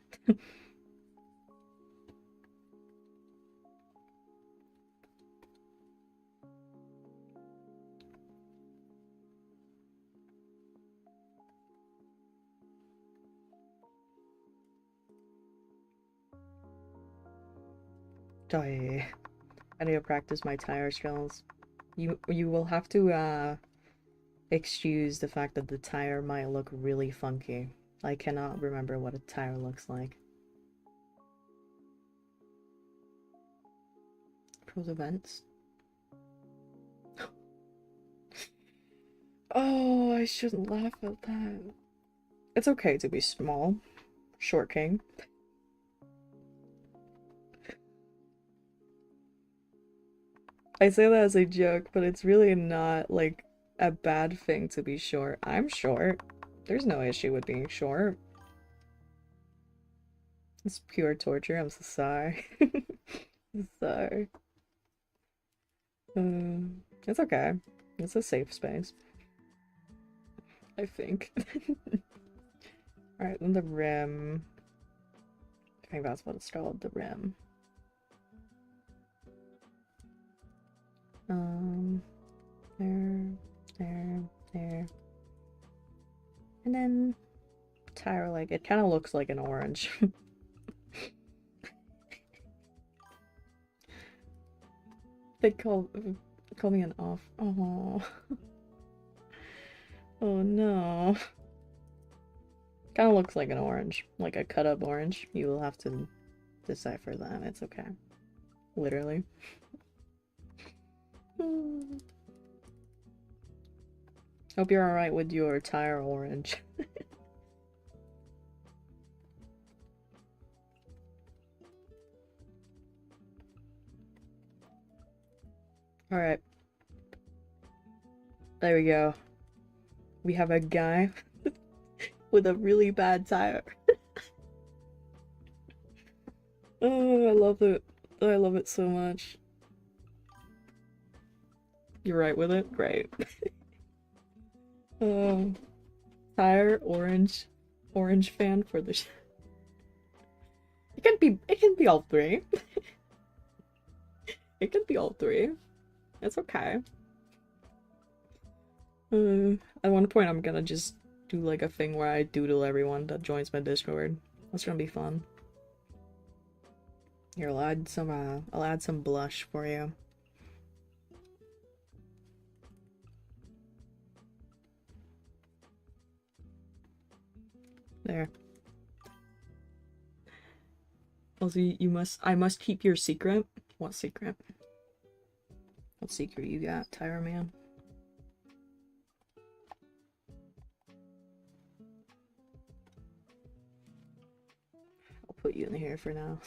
Todayyy. I need to practice my tire skills. You will have to excuse the fact that the tire might look really funky. I cannot remember what a tire looks like. Pros events. Oh, I shouldn't laugh at that. It's okay to be small. Short king. I say that as a joke, but it's really not, like, a bad thing to be short. I'm short. There's no issue with being short. It's pure torture. I'm so sorry. I'm sorry. It's okay. It's a safe space. I think. Alright, then the rim. I think that's what it's called, the rim. There. And then tire, like, it kind of looks like an orange. They call me an off. Oh. Oh no. Kind of looks like an orange, like a cut up orange. You will have to decipher that. It's okay. Literally. Hope you're alright with your tire orange. Alright. There we go. We have a guy with a really bad tire. Oh, I love it. I love it so much. You're right with it? Great. Tire, orange fan for the it can be all three. It can be all three. It's okay. At one point I'm gonna just do like a thing where I doodle everyone that joins my Discord. That's gonna be fun. Here, I'll add some blush for you. There. Also, I must keep your secret. What secret? What secret you got, Tire Man? I'll put you in here for now.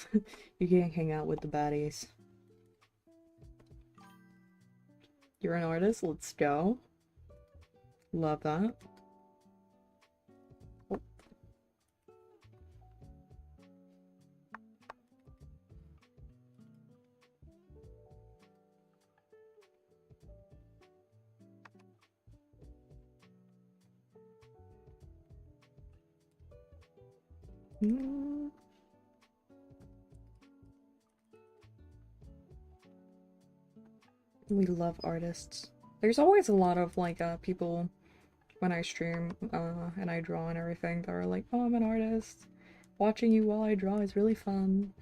You can't hang out with the baddies. You're an artist? Let's go. Love that. Oh. We love artists. There's always a lot of like people when I stream and I draw and everything that are like, oh, I'm an artist. Watching you while I draw is really fun.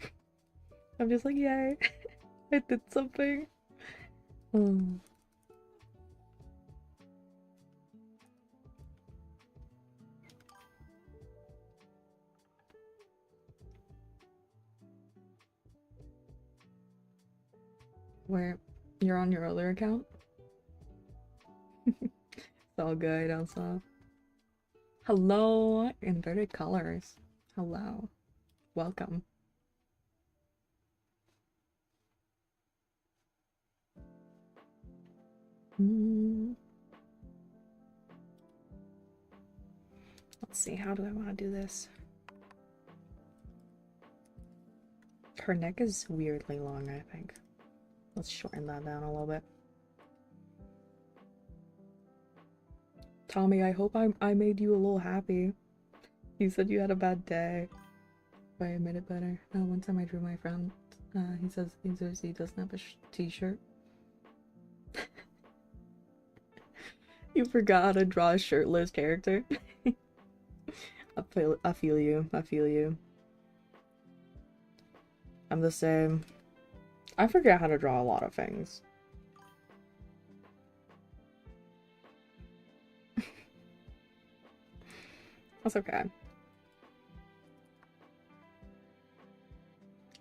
I'm just like, yay, I did something. Mm. Where you're on your other account? It's all good, Elsa. Hello, inverted colors. Hello. Welcome. Let's see, how do I want to do this? Her neck is weirdly long, I think. Let's shorten that down a little bit. Tommy, I hope I made you a little happy. You said you had a bad day. But I made it better. One time I drew my friend. He says he doesn't have a t-shirt. You forgot how to draw a shirtless character. I feel you. I feel you. I'm the same. I forget how to draw a lot of things. That's okay.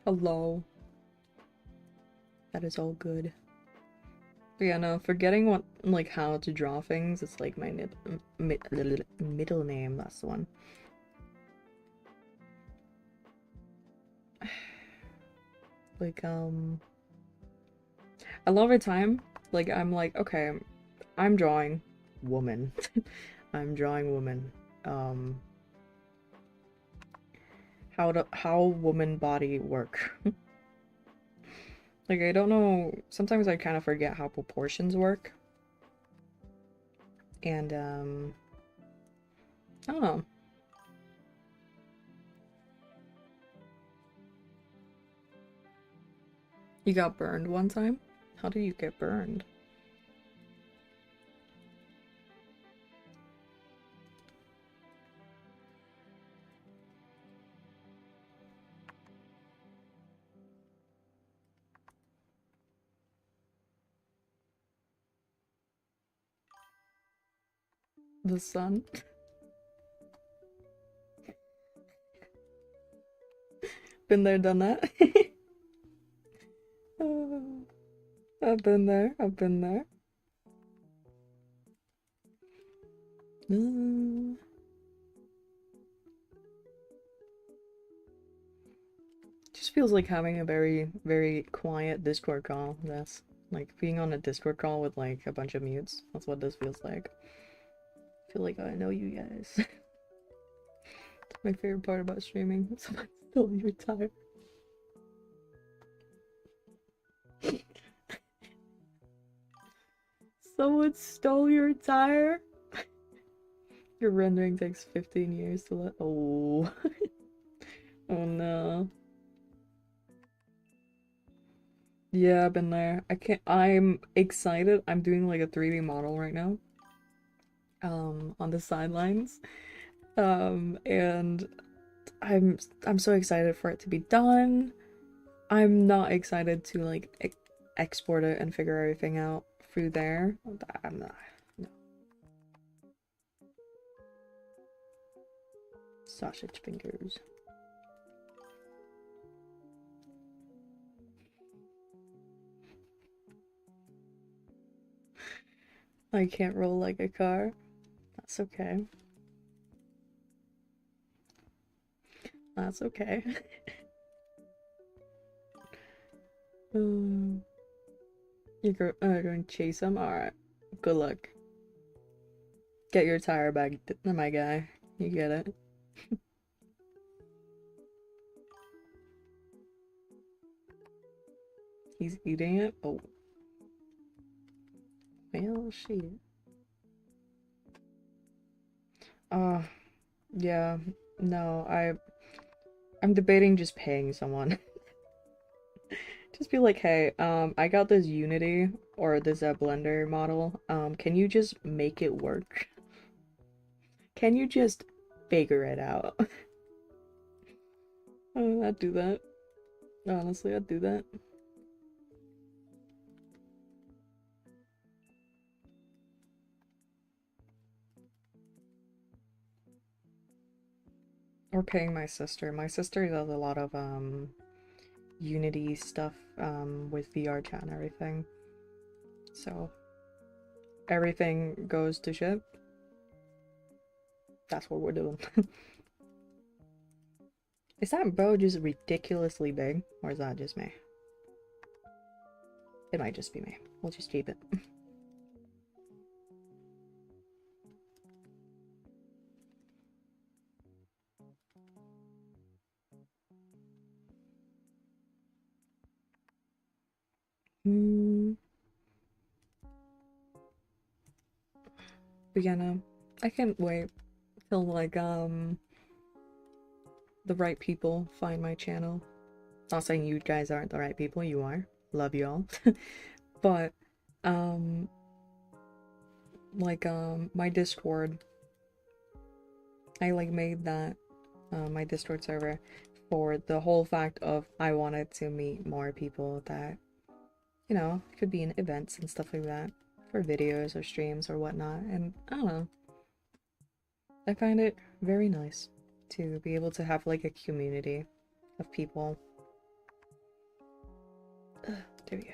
Hello. That is all good. But yeah, no, forgetting what, like, how to draw things, it's like my middle name, that's the one. Like, a lot of the time, like, I'm like, okay, I'm drawing woman. I'm drawing woman. How woman body work. Like, I don't know, sometimes I kind of forget how proportions work. And, I don't know. You got burned one time? How did you get burned? The sun? Been there, done that. I've been there, I've been there. Just feels like having a very, very quiet Discord call. That's like being on a Discord call with like a bunch of mutes. That's what this feels like. I feel like I know you guys. My favorite part about streaming. Someone stole your tire. Someone stole your tire? Your rendering takes 15 years to let. Oh. Oh no. Yeah, I've been there. I'm excited. I'm doing like a 3D model right now. On the sidelines. And I'm so excited for it to be done. I'm not excited to like export it and figure everything out through there. I'm not. No. Sausage fingers. I can't roll like a car. That's okay. That's okay. You're going to chase him? Alright. Good luck. Get your tire back, my guy. You get it. He's eating it? Oh. Well, shit. Yeah. No, I'm debating just paying someone. Just be like, hey, I got this Unity or this Blender model. Can you just make it work? Can you just figure it out? Oh, I'd do that. Honestly, I'd do that. Or paying my sister. My sister does a lot of Unity stuff with VR chat and everything. So everything goes to shit. That's what we're doing. Is that bow just ridiculously big? Or is that just me? It might just be me. We'll just keep it. But yeah, no. I can't wait till like the right people find my channel. Not saying you guys aren't the right people, you are. Love you all. But my Discord, I like made that my Discord server for the whole fact of I wanted to meet more people that, you know, could be in events and stuff like that for videos or streams or whatnot. And I don't know, I find it very nice to be able to have like a community of people. There we go.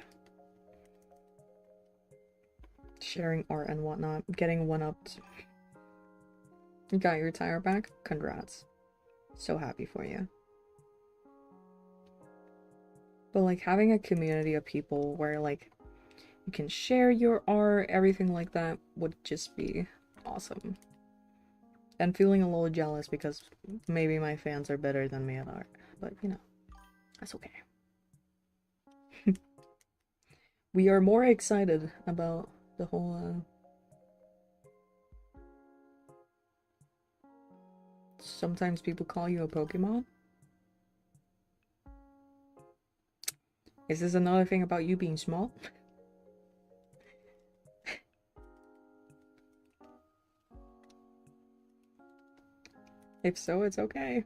Sharing art and whatnot, getting one-upped. You got your tire back? Congrats. So happy for you. But like having a community of people where like you can share your art, everything like that would just be awesome. And feeling a little jealous because maybe my fans are better than me at art, but you know, that's okay. We are more excited about the whole sometimes people call you a Pokemon. Is this another thing about you being small? If so, it's okay.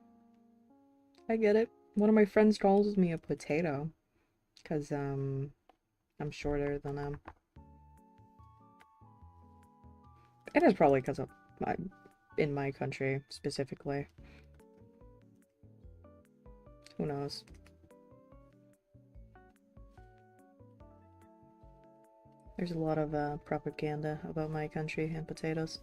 I get it. One of my friends calls me a potato because I'm shorter than him. It is probably because of in my country specifically. Who knows? There's a lot of propaganda about my country and potatoes.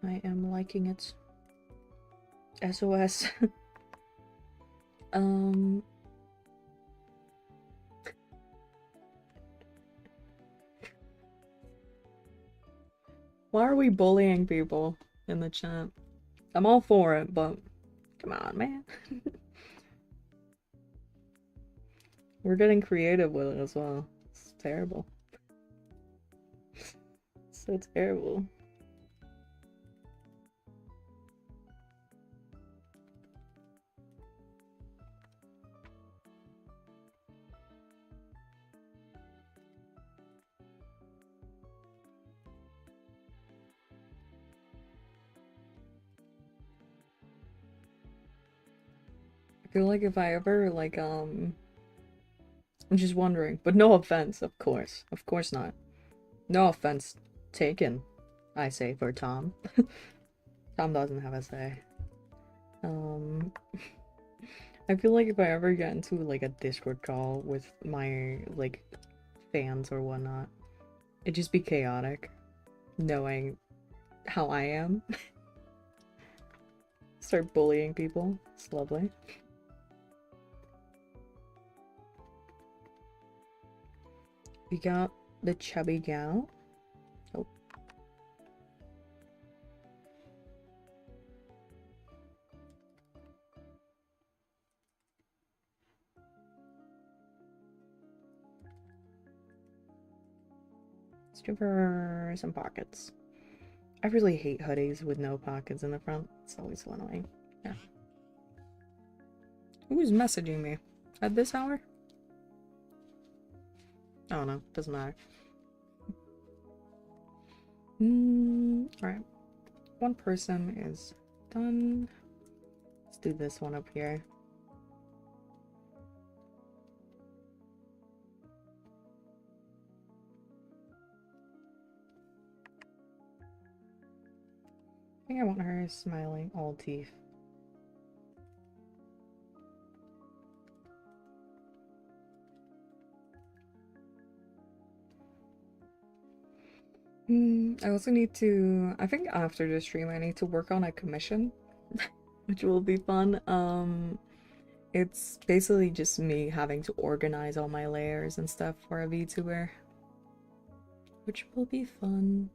I am liking it. SOS. Why are we bullying people in the chat? I'm all for it, but come on, man. We're getting creative with it as well. It's terrible. So terrible. I feel like if I ever, like, I'm just wondering, but no offense, of course. Of course not. No offense taken, I say, for Tom. Tom doesn't have a say. I feel like if I ever get into, like, a Discord call with my, like, fans or whatnot, it'd just be chaotic, knowing how I am. Start bullying people. It's lovely. We got the chubby gal. Oh. Let's give her some pockets. I really hate hoodies with no pockets in the front. It's always so annoying. Yeah. Who's messaging me at this hour? I don't know. Doesn't matter. Alright. One person is done. Let's do this one up here. I think I want her smiling all teeth. I also need to, I think after the stream I need to work on a commission, which will be fun. It's basically just me having to organize all my layers and stuff for a VTuber, which will be fun.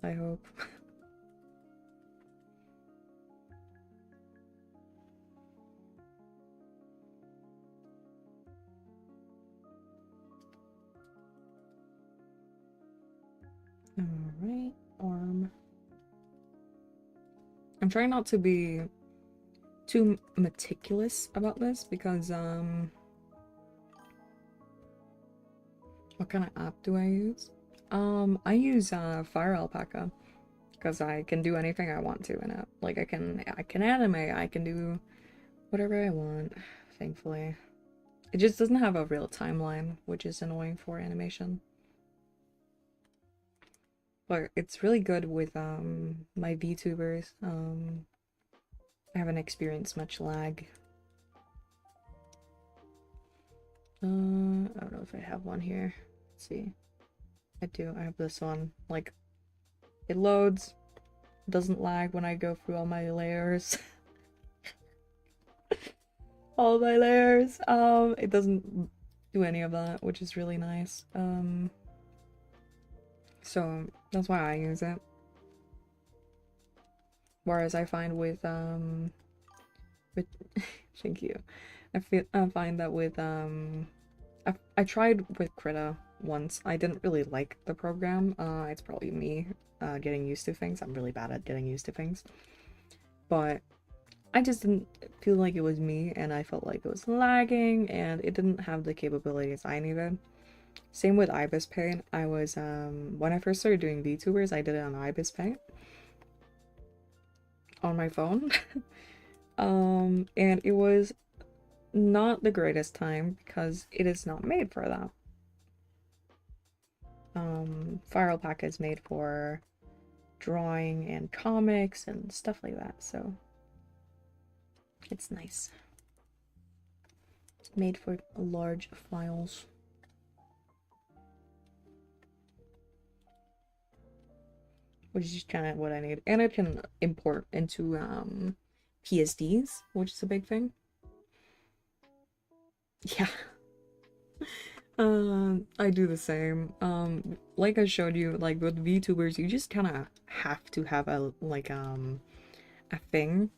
I hope. Alright, arm. I'm trying not to be too meticulous about this because, what kind of app do I use? I use Fire Alpaca because I can do anything I want to in it. Like I can animate, I can do whatever I want, thankfully. It just doesn't have a real timeline, which is annoying for animation. But it's really good with my VTubers. I haven't experienced much lag. I don't know if I have one here. Let's see. I do. I have this one. Like, it loads. Doesn't lag when I go through all my layers. All my layers. It doesn't do any of that, which is really nice. So that's why I use it. Whereas I find with thank you. I find that with I tried with Krita once. I didn't really like the program. It's probably me getting used to things. I'm really bad at getting used to things. But I just didn't feel like it was me, and I felt like it was lagging, and it didn't have the capabilities I needed. Same with Ibis Paint. I was, when I first started doing VTubers, I did it on Ibis Paint on my phone. And it was not the greatest time because it is not made for that. Fire Alpaca is made for drawing and comics and stuff like that, so it's nice. It's made for large files. Which is kind of what I need. And I can import into PSDs, which is a big thing. Yeah. I do the same. Like I showed you, like with VTubers, you just kind of have to have a a thing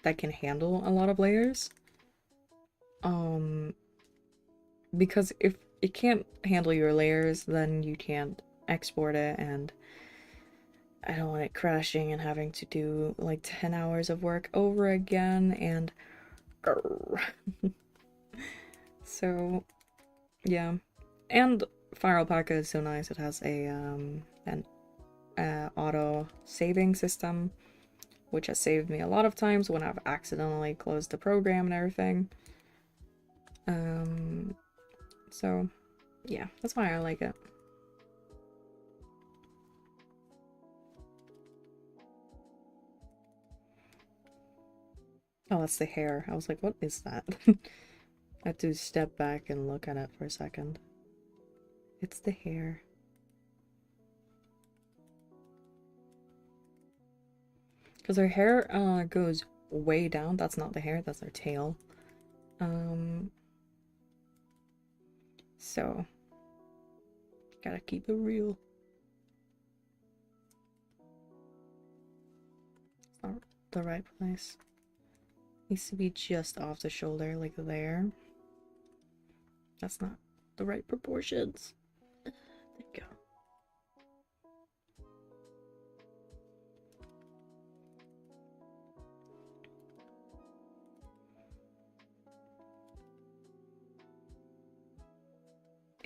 that can handle a lot of layers. Because if it can't handle your layers, then you can't export it, and I don't want it crashing and having to do like 10 hours of work over again, and so yeah. And Fire Alpaca is so nice. It has a an auto saving system, which has saved me a lot of times when I've accidentally closed the program and everything. So yeah, that's why I like it. Oh, that's the hair. I was like, what is that? I had to step back and look at it for a second. It's the hair. Because her hair goes way down. That's not the hair, that's her tail. So gotta keep it real. It's not the right place. Needs to be just off the shoulder, like there. That's not the right proportions. There you go.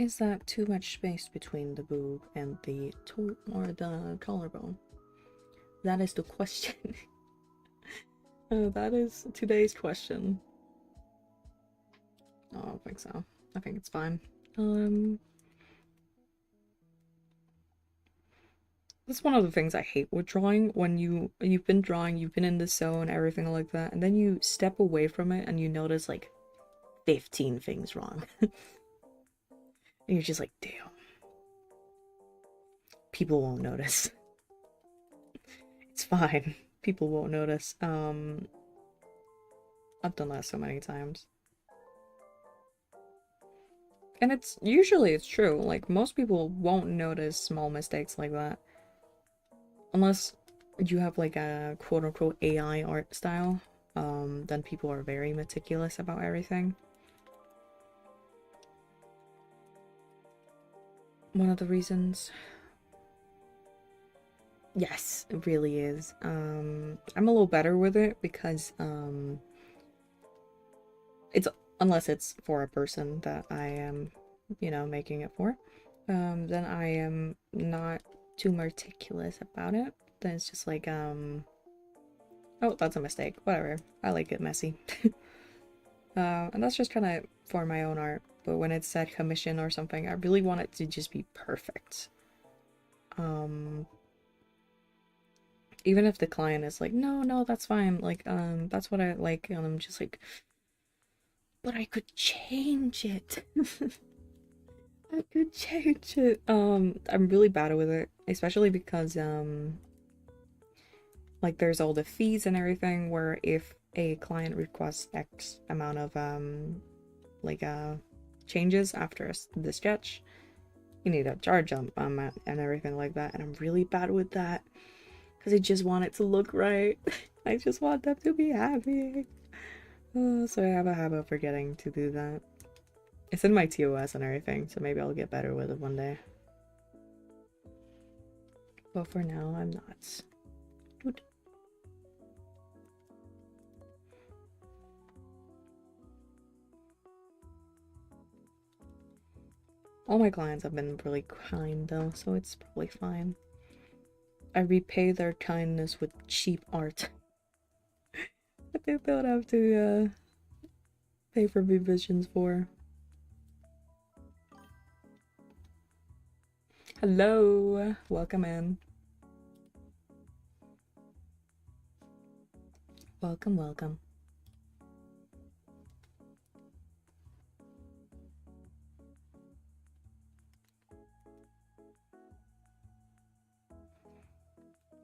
Is that too much space between the boob and the toe or the collarbone? That is the question. That is today's question. Oh, I don't think so. I think it's fine. That's one of the things I hate with drawing, when you've been drawing, you've been in the zone, everything like that, and then you step away from it and you notice like 15 things wrong. And you're just like, damn, people won't notice. It's fine. People won't notice. I've done that so many times. And it's usually it's true. Like most people won't notice small mistakes like that. Unless you have like a quote unquote AI art style. Then people are very meticulous about everything. One of the reasons. Yes, it really is. I'm a little better with it because it's unless it's for a person that I am, making it for, then I am not too meticulous about it. Then it's just like, oh, that's a mistake. Whatever. I like it messy. And that's just kind of for my own art. But when it's at commission or something, I really want it to just be perfect. Even if the client is like, no, no, that's fine. Like, that's what I like. And I'm just like, but I could change it. I could change it. I'm really bad with it, especially because, like there's all the fees and everything where if a client requests X amount of, like, changes after the sketch, you need to charge them, and everything like that. And I'm really bad with that because I just want it to look right. I just want them to be happy. So I have a habit of forgetting to do that. It's in my TOS and everything, so maybe I'll get better with it one day. But for now, I'm not. Dude. All my clients have been really kind though, so it's probably fine. I repay their kindness with cheap art. That they don't have to pay for revisions for. Hello! Welcome in. Welcome, welcome.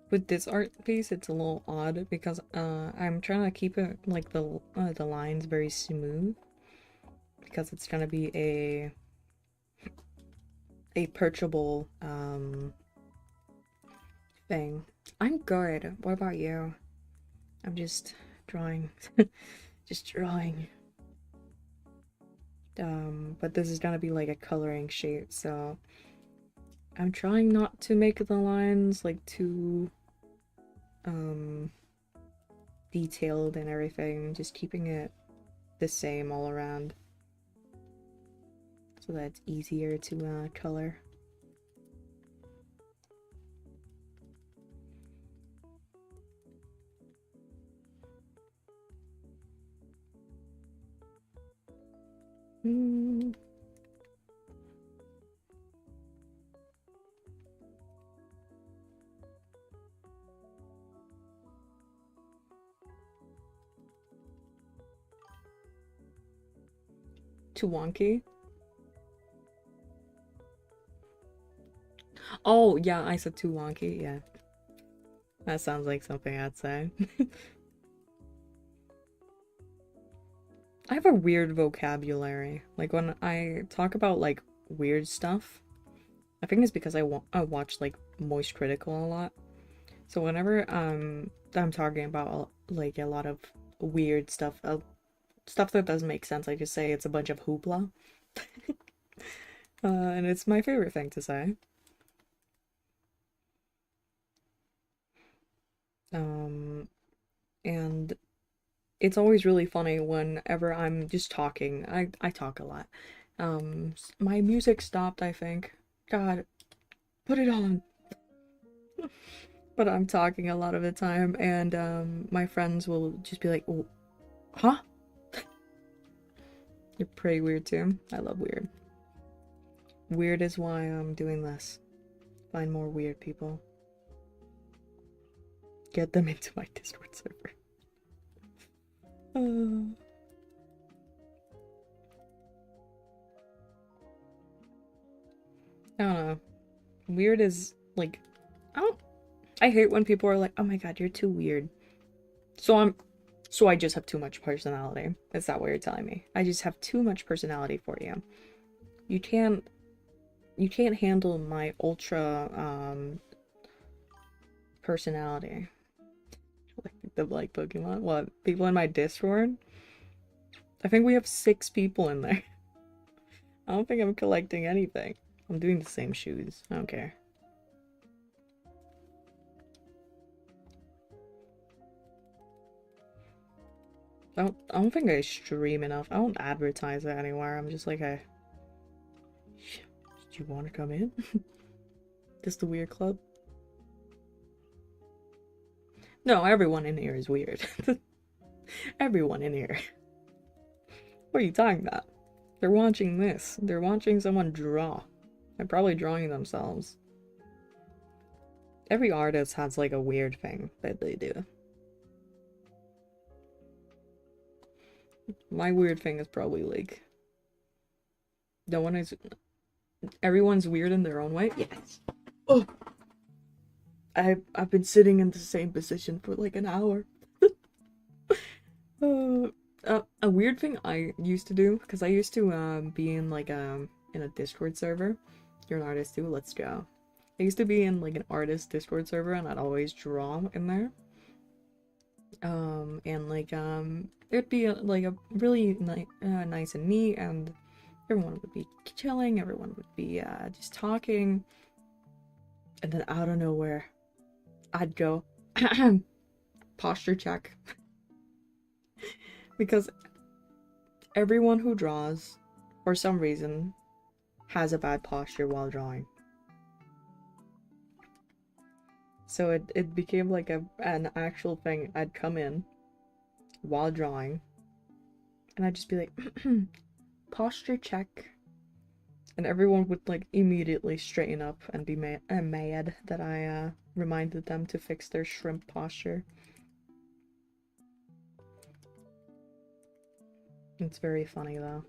With this art piece, it's a little odd because I'm trying to keep it like the lines very smooth because it's gonna be a perchable thing. I'm good. What about you? I'm just drawing. Just drawing. But this is gonna be like a coloring sheet, so I'm trying not to make the lines like too detailed and everything, just keeping it the same all around so that it's easier to color. Too wonky? Oh, yeah, I said too wonky, yeah. That sounds like something I'd say. I have a weird vocabulary. Like when I talk about like weird stuff, I think it's because I watch like Moist Critical a lot. So whenever I'm talking about like a lot of weird stuff, stuff that doesn't make sense, I just say it's a bunch of hoopla. And it's my favorite thing to say. And it's always really funny whenever I'm just talking. I talk a lot. My music stopped, I think. God, put it on. But I'm talking a lot of the time, and my friends will just be like, "Oh, huh?" You're pretty weird too. I love weird. Weird is why I'm doing this. Find more weird people. Get them into my Discord server. Uh, I don't know. Weird is like, I don't. I hate when people are like, "Oh my god, you're too weird." So I just have too much personality. Is that what you're telling me? I just have too much personality for you. You can't you can't handle my ultra personality. Like Pokemon? What? People in my Discord? I think we have 6 people in there. I don't think I'm collecting anything. I'm doing the same shoes. I don't care. I don't think I stream enough. I don't advertise it anywhere. I'm just like, hey, do you want to come in? This the weird club? No, everyone in here is weird. Everyone in here. What are you talking about? They're watching this. They're watching someone draw. They're probably drawing themselves. Every artist has like a weird thing that they do. My weird thing is probably like no one is everyone's weird in their own way. Yes. Oh, I've been sitting in the same position for like an hour. A weird thing I used to do, because I used to be in like in a Discord server. You're an artist too, let's go. I used to be in like an artist Discord server and I'd always draw in there. And like it'd be like a really nice and neat, and everyone would be chilling, everyone would be just talking, and then out of nowhere I'd go posture check. Because everyone who draws, for some reason, has a bad posture while drawing. So it became like an actual thing. I'd come in while drawing, and I'd just be like, posture check. And everyone would like immediately straighten up and be mad that I reminded them to fix their shrimp posture. It's very funny though.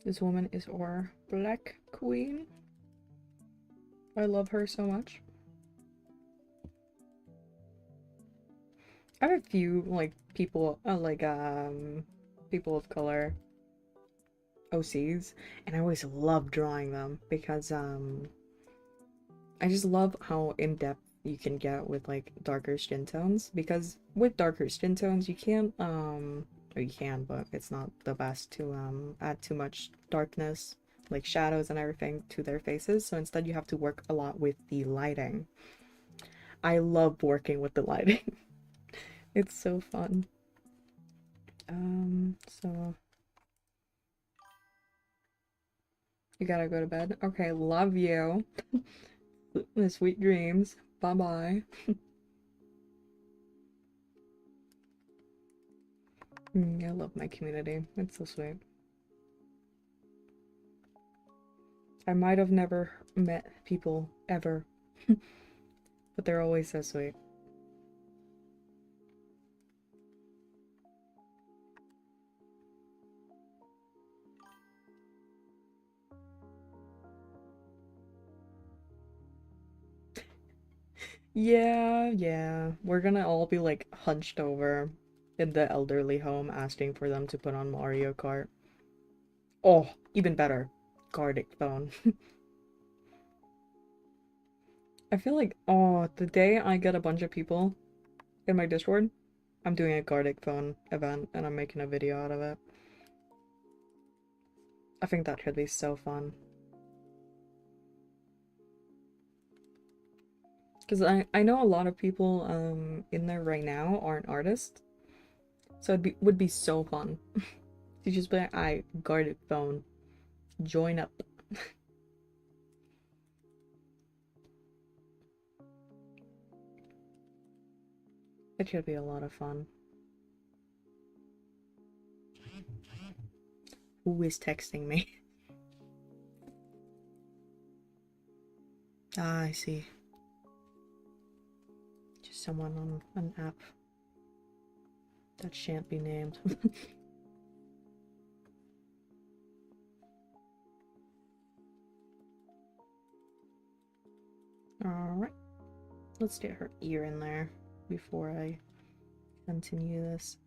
This woman is our Black Queen. I love her so much. I have a few like people people of color OCs, and I always love drawing them because I just love how in-depth you can get with like darker skin tones, because with darker skin tones you can't or you can, but it's not the best to add too much darkness, like shadows and everything, to their faces. So instead you have to work a lot with the lighting. I love working with the lighting. It's so fun. So you gotta go to bed. Okay, love you. Sweet dreams. Bye bye. I love my community. It's so sweet. I might have never met people ever, but they're always so sweet. Yeah. We're gonna all be like hunched over in the elderly home asking for them to put on Mario Kart. Oh, even better. Gardic phone. I feel like, oh, the day I get a bunch of people in my Discord, I'm doing a Gardic phone event and I'm making a video out of it. I think that could be so fun. Because I know a lot of people in there right now aren't artists. So would be so fun. To just be like, I guarded phone. Join up. It should be a lot of fun. Who is texting me? Ah, I see. Just someone on an app that shan't be named. Alright. Let's get her ear in there before I continue this.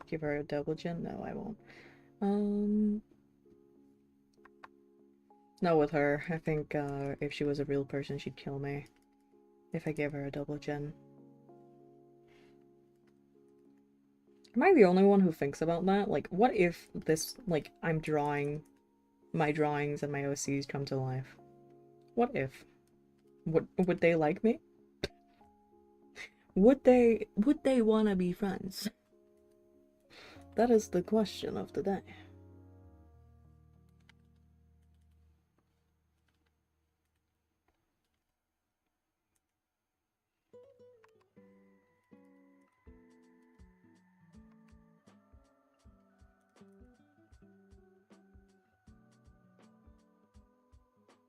Give her a double chin? No, I won't. Not with her. I think if she was a real person, she'd kill me if I gave her a double chin. Am I the only one who thinks about that? Like, what if this, like, I'm drawing, my drawings and my OCs come to life? What if? Would they like me? Would they want to be friends? That is the question of the day.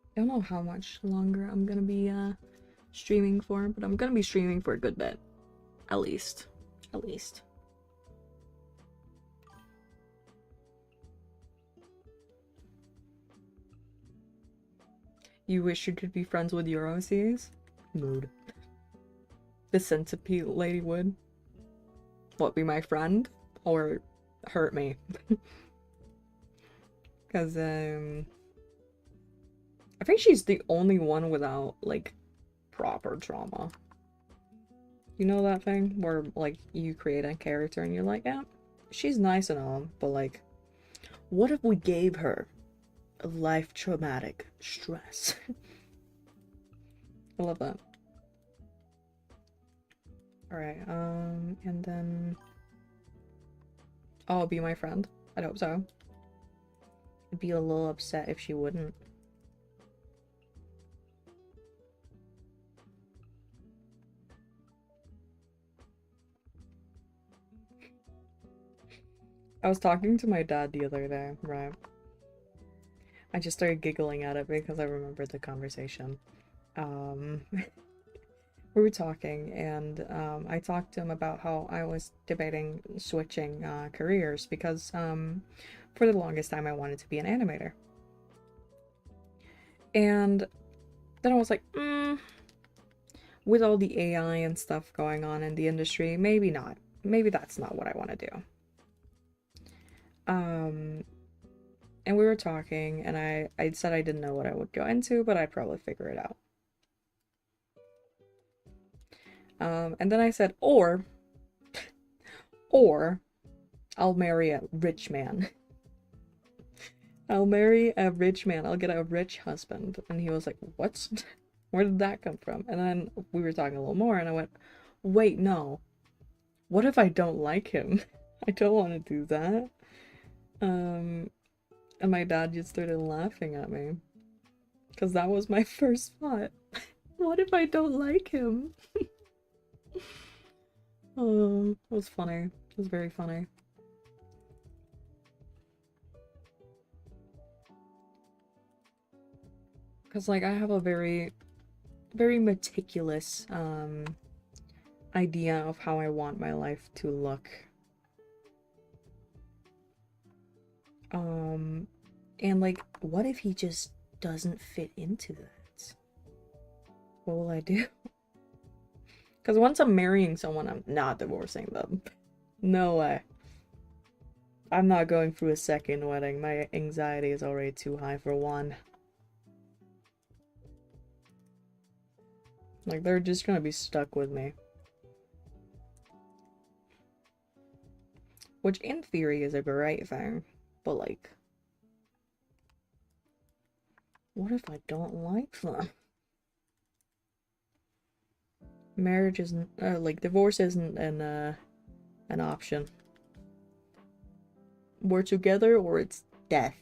I don't know how much longer I'm gonna be streaming for, but I'm gonna be streaming for a good bit. At least. At least. You wish you could be friends with your OCs? Mood. The centipede lady would. What, be my friend? Or hurt me? Because, I think she's the only one without, like, proper trauma. You know that thing? Where, like, you create a character and you're like, yeah, she's nice and all, but, like, what if we gave her a life traumatic stress? I love that. Alright, and then... Oh, be my friend? I'd hope so. I'd be a little upset if she wouldn't. I was talking to my dad the other day, right? I just started giggling at it because I remembered the conversation. We were talking, and I talked to him about how I was debating switching careers because for the longest time I wanted to be an animator. And then I was like, with all the AI and stuff going on in the industry, maybe not. Maybe that's not what I want to do. And we were talking, and I said I didn't know what I would go into, but I'd probably figure it out. And then I said, or I'll marry a rich man. I'll marry a rich man. I'll get a rich husband. And he was like, what? Where did that come from? And then we were talking a little more, and I went, wait, no. What if I don't like him? I don't want to do that. And my dad just started laughing at me. Because that was my first thought. What if I don't like him? Oh, it was funny. It was very funny. Because, like, I have a very, very meticulous, idea of how I want my life to look. And, like, what if he just doesn't fit into that? What will I do? Because once I'm marrying someone, I'm not divorcing them. No way. I'm not going through a second wedding. My anxiety is already too high for one. Like, they're just gonna be stuck with me. Which, in theory, is a great thing. But, like... What if I don't like them? Marriage isn't, like, divorce isn't an option. We're together or it's death.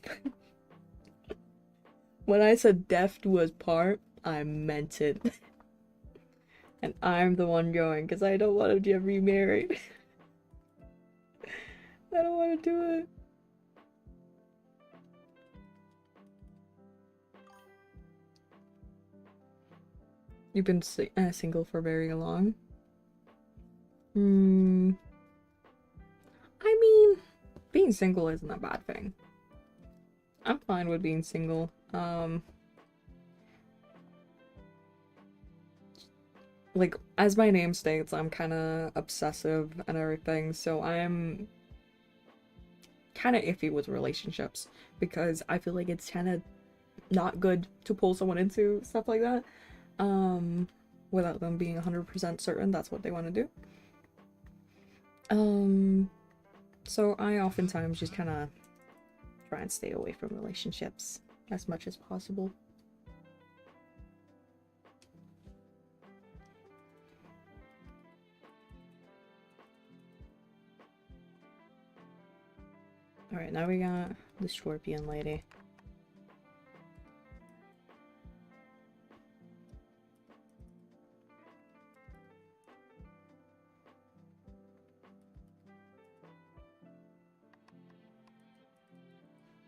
When I said death was part, I meant it. And I'm the one going, because I don't want to get remarried. I don't want to do it. You've been single for very long? Hmm. I mean, being single isn't a bad thing. I'm fine with being single. Like, as my name states, I'm kind of obsessive and everything, so I'm kind of iffy with relationships because I feel like it's kind of not good to pull someone into stuff like that, without them being 100% certain that's what they want to do. So I oftentimes just kind of try and stay away from relationships as much as possible. Alright, now we got the scorpion lady.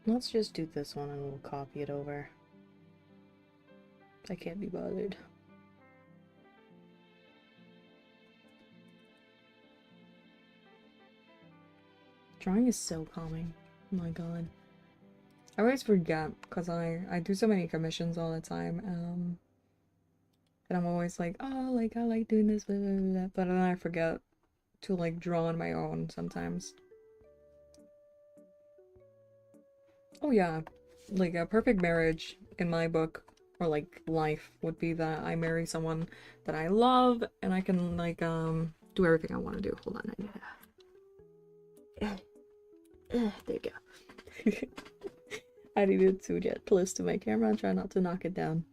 Let's just do this one and we'll copy it over. I can't be bothered. Drawing is so calming. Oh my god. I always forget because I do so many commissions all the time. And I'm always like, oh, like I like doing this, blah, blah, blah, but then I forget to like draw on my own sometimes. Oh yeah, like a perfect marriage in my book, or like life, would be that I marry someone that I love and I can like do everything I want to do. Hold on, I need there you go. I needed to get close to my camera and try not to knock it down.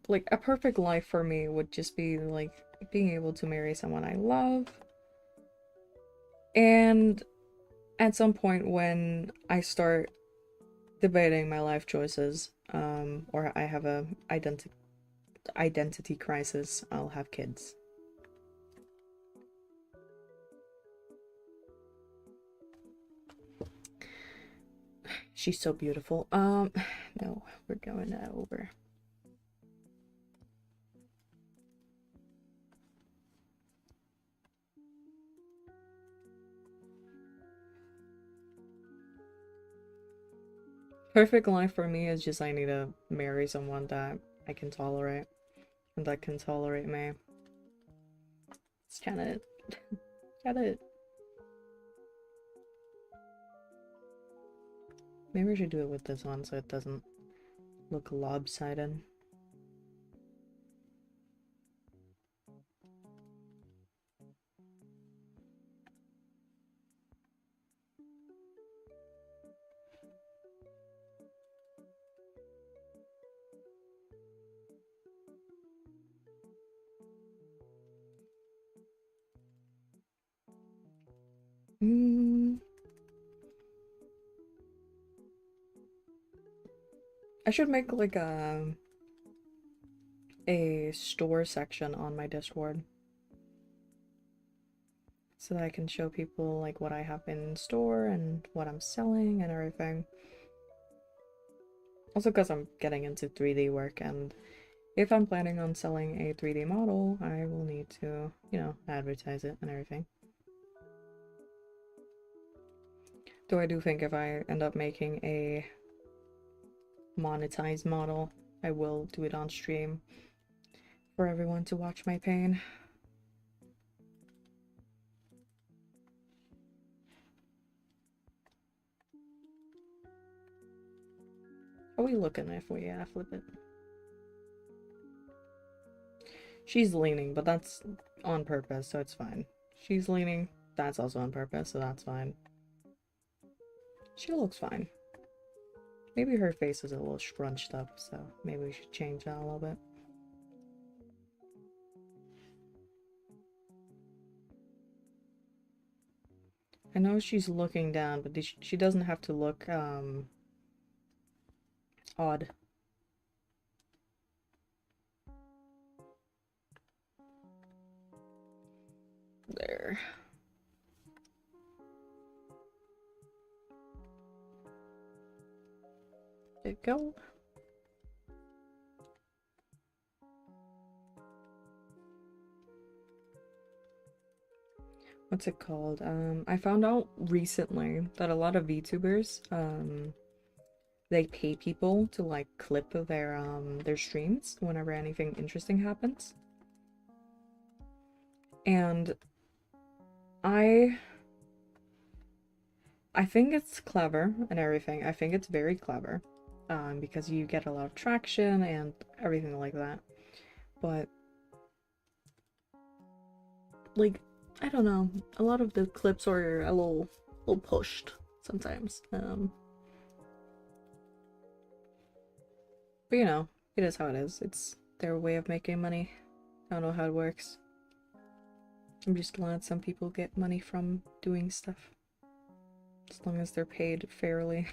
Like a perfect life for me would just be like being able to marry someone I love, and at some point when I start debating my life choices, or I have a identity crisis, I'll have kids. She's so beautiful. No, we're going that over. Perfect life for me is just I need to marry someone that I can tolerate and that can tolerate me. It's kind of kind of. Maybe I should do it with this one so it doesn't look lopsided. I should make like a store section on my Discord so that I can show people like what I have in store and what I'm selling and everything. Also because I'm getting into 3D work, and if I'm planning on selling a 3D model, I will need to, you know, advertise it and everything. Though I do think if I end up making a monetized model, I will do it on stream for everyone to watch my pain. Are we looking if we flip it? She's leaning, but that's on purpose, so it's fine. She's leaning, that's also on purpose, so that's fine. She looks fine. Maybe her face is a little scrunched up, so maybe we should change that a little bit. I know she's looking down, but she doesn't have to look, odd. There. There you go. What's it called? I found out recently that a lot of VTubers, they pay people to like clip their streams whenever anything interesting happens. And I think it's clever and everything. I think it's very clever. Because you get a lot of traction and everything like that. But like, I don't know, a lot of the clips are a little pushed sometimes. But you know, it is how it is. It's their way of making money. I don't know how it works. I'm just glad some people get money from doing stuff. As long as they're paid fairly.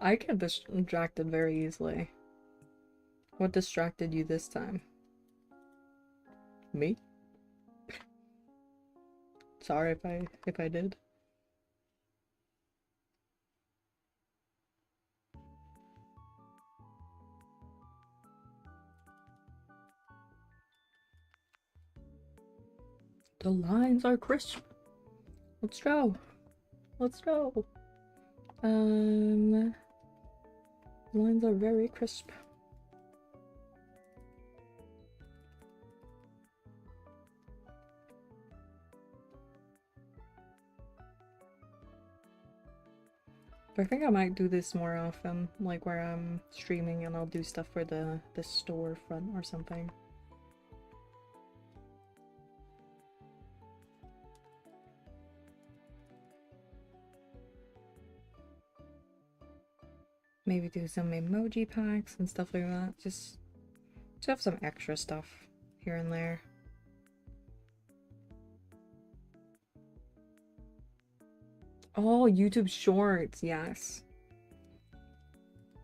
I get distracted very easily. What distracted you this time? Me? Sorry if I did. The lines are crisp. Let's go. Let's go. Lines are very crisp. I think I might do this more often, like where I'm streaming and I'll do stuff for the storefront or something. Maybe do some emoji packs and stuff like that. Just to have some extra stuff here and there. Oh, YouTube Shorts, yes.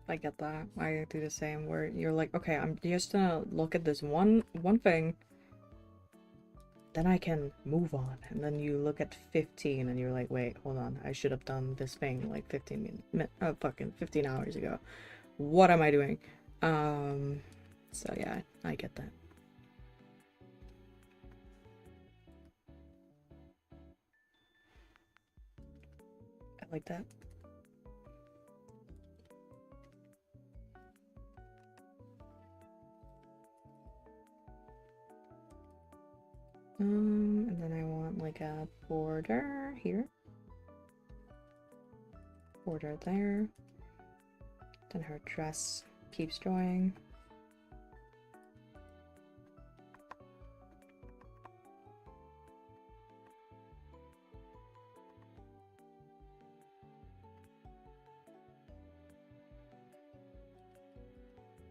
I get that. I do the same where you're like, okay, I'm just gonna look at this one thing, then I can move on. And then you look at 15 and you're like, wait, hold on, I should have done this thing like 15 hours ago. What am I doing? So yeah, I get that. I like that. And then I want like a border here. Border there. Then her dress keeps drawing.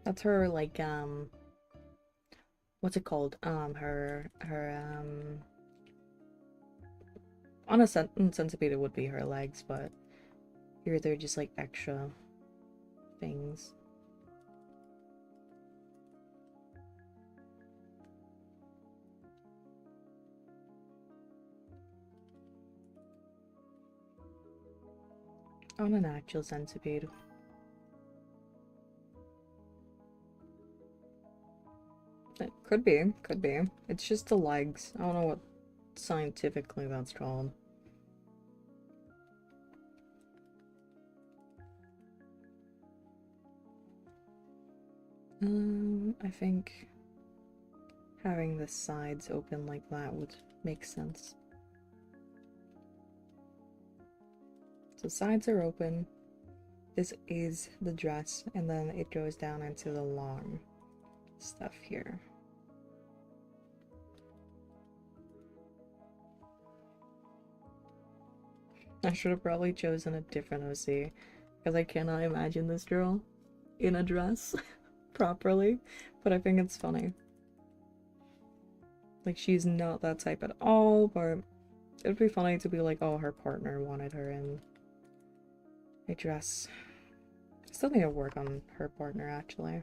That's her like what's it called? Her on a centipede it would be her legs, but here they're just like extra things. On an actual centipede. It could be, could be. It's just the legs. I don't know what scientifically that's called. I think having the sides open like that would make sense. the sides are open. This is the dress, and then it goes down into the long stuff here. I should have probably chosen a different OC, because I cannot imagine this girl in a dress properly, but I think it's funny. Like, she's not that type at all, but it'd be funny to be like, oh, her partner wanted her in a dress. I still need to work on her partner, actually.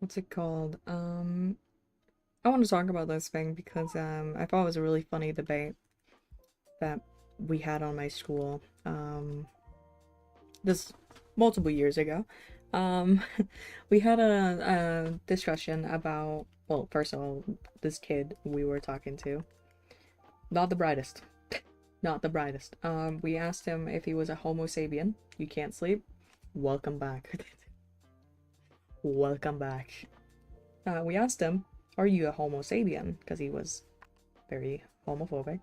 What's it called? I want to talk about this thing because I thought it was a really funny debate that we had on my school this multiple years ago. We had a discussion about, well, first of all, this kid we were talking to, not the brightest, not the brightest. We asked him if he was a Homo sapien. You can't sleep. Welcome back. Welcome back. We asked him, are you a Homo sapien? Because he was very homophobic.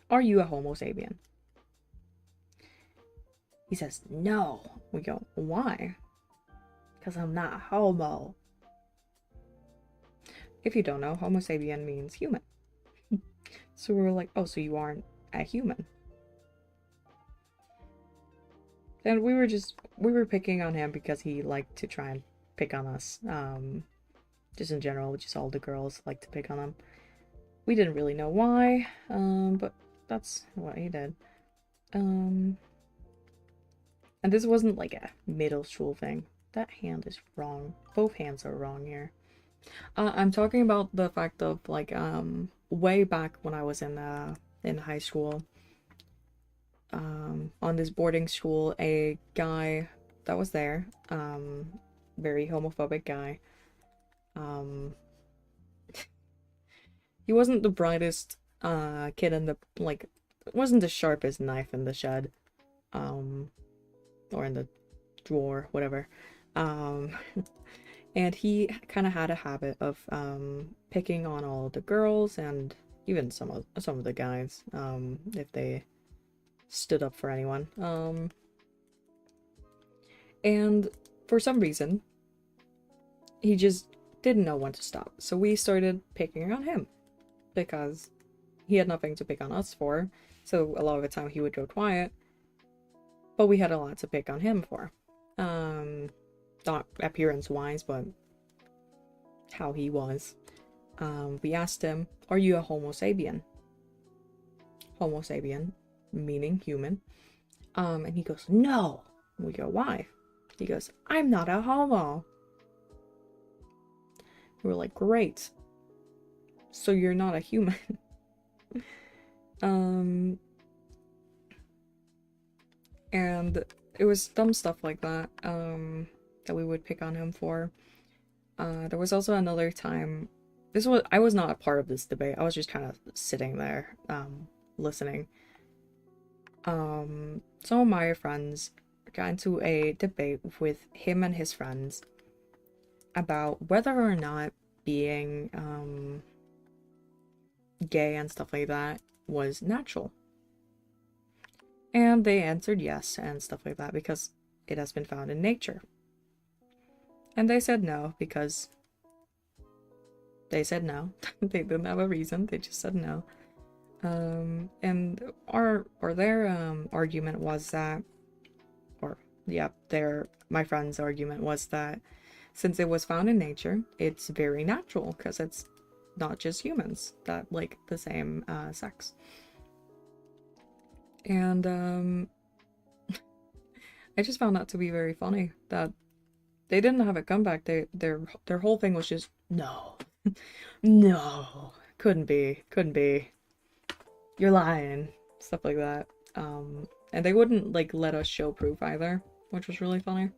Are you a Homo sapien? He says, no. We go, why? Because I'm not homo. If you don't know, Homo sapien means human. So we were like, oh, so you aren't a human. And we were picking on him because he liked to try and pick on us. Just in general, just all the girls like to pick on him. We didn't really know why, but that's what he did. And this wasn't like a middle school thing. That hand is wrong. Both hands are wrong here. I'm talking about the fact of like way back when I was in high school. On this boarding school, a guy that was there, very homophobic guy. He wasn't the brightest kid in the, like, wasn't the sharpest knife in the shed, or in the drawer, whatever. And he kind of had a habit of picking on all the girls and even some of the guys, if they stood up for anyone. And for some reason, he just didn't know when to stop. So we started picking on him because he had nothing to pick on us for. So a lot of the time he would go quiet, but we had a lot to pick on him for. Not appearance-wise, but how he was. We asked him, are you a Homo sapien? Homo sapien, meaning human. And he goes, no. We go, why? He goes, I'm not a homo. We're like, great. So you're not a human. And it was dumb stuff like that, that we would pick on him for. There was also another time, I was not a part of this debate, I was just kind of sitting there, listening. Some of my friends got into a debate with him and his friends about whether or not being, gay and stuff like that was natural. And they answered yes and stuff like that because it has been found in nature. And they said no because they said no. They didn't have a reason, they just said no. And their argument was that, my friend's argument was that since it was found in nature, it's very natural because it's not just humans that like the same sex. And I just found that to be very funny that they didn't have a comeback. Their whole thing was just no, no, couldn't be, you're lying, stuff like that. And they wouldn't like let us show proof either, which was really funny.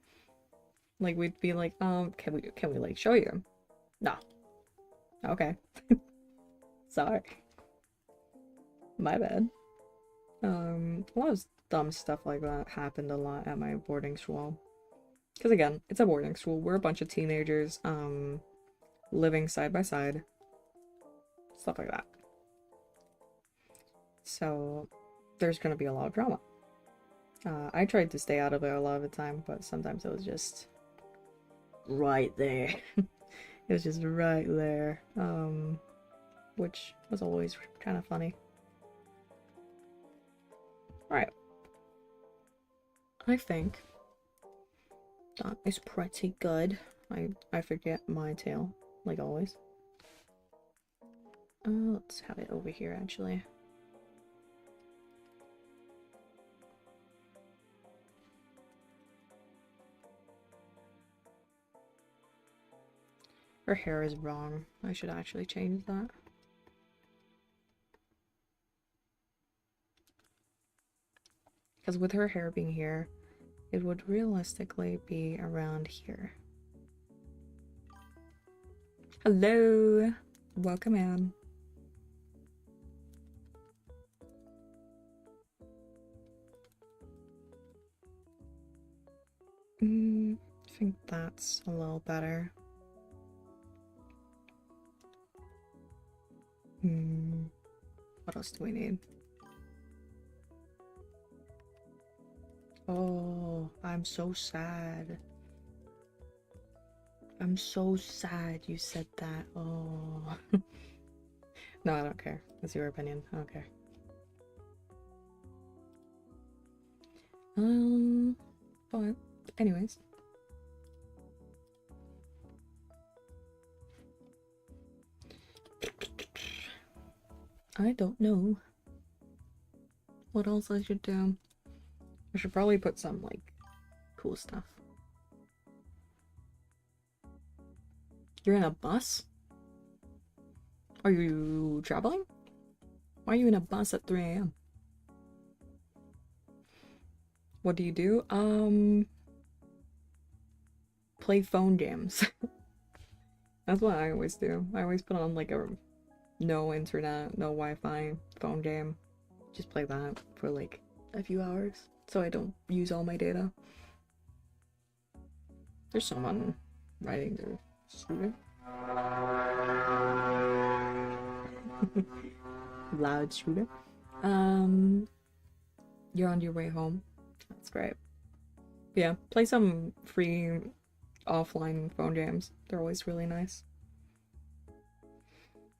Like we'd be like, can we like show you? No. Okay. Sorry. My bad. A lot of dumb stuff like that happened a lot at my boarding school. Because again, it's a boarding school. We're a bunch of teenagers, living side by side. Stuff like that. So, there's gonna be a lot of drama. I tried to stay out of it a lot of the time, but sometimes it was just right there. It was just right there. Which was always kind of funny. Right. I think that is pretty good. I forget my tail, like always. Let's have it over here, actually. Her hair is wrong. I should actually change that. Because with her hair being here, it would realistically be around here. Hello! Welcome in. I think that's a little better. What else do we need? Oh, I'm so sad. I'm so sad you said that. Oh. No, I don't care. It's your opinion. I don't care. But anyways. I don't know what else I should do. I should probably put some, like, cool stuff. You're in a bus? Are you traveling? Why are you in a bus at 3 a.m.? What do you do? Play phone games. That's what I always do. I always put on, like, a no internet, no Wi-Fi phone game. Just play that for, like, a few hours so I don't use all my data. There's someone riding their scooter. Loud scooter. You're on your way home. That's great. Yeah, play some free offline phone games. They're always really nice.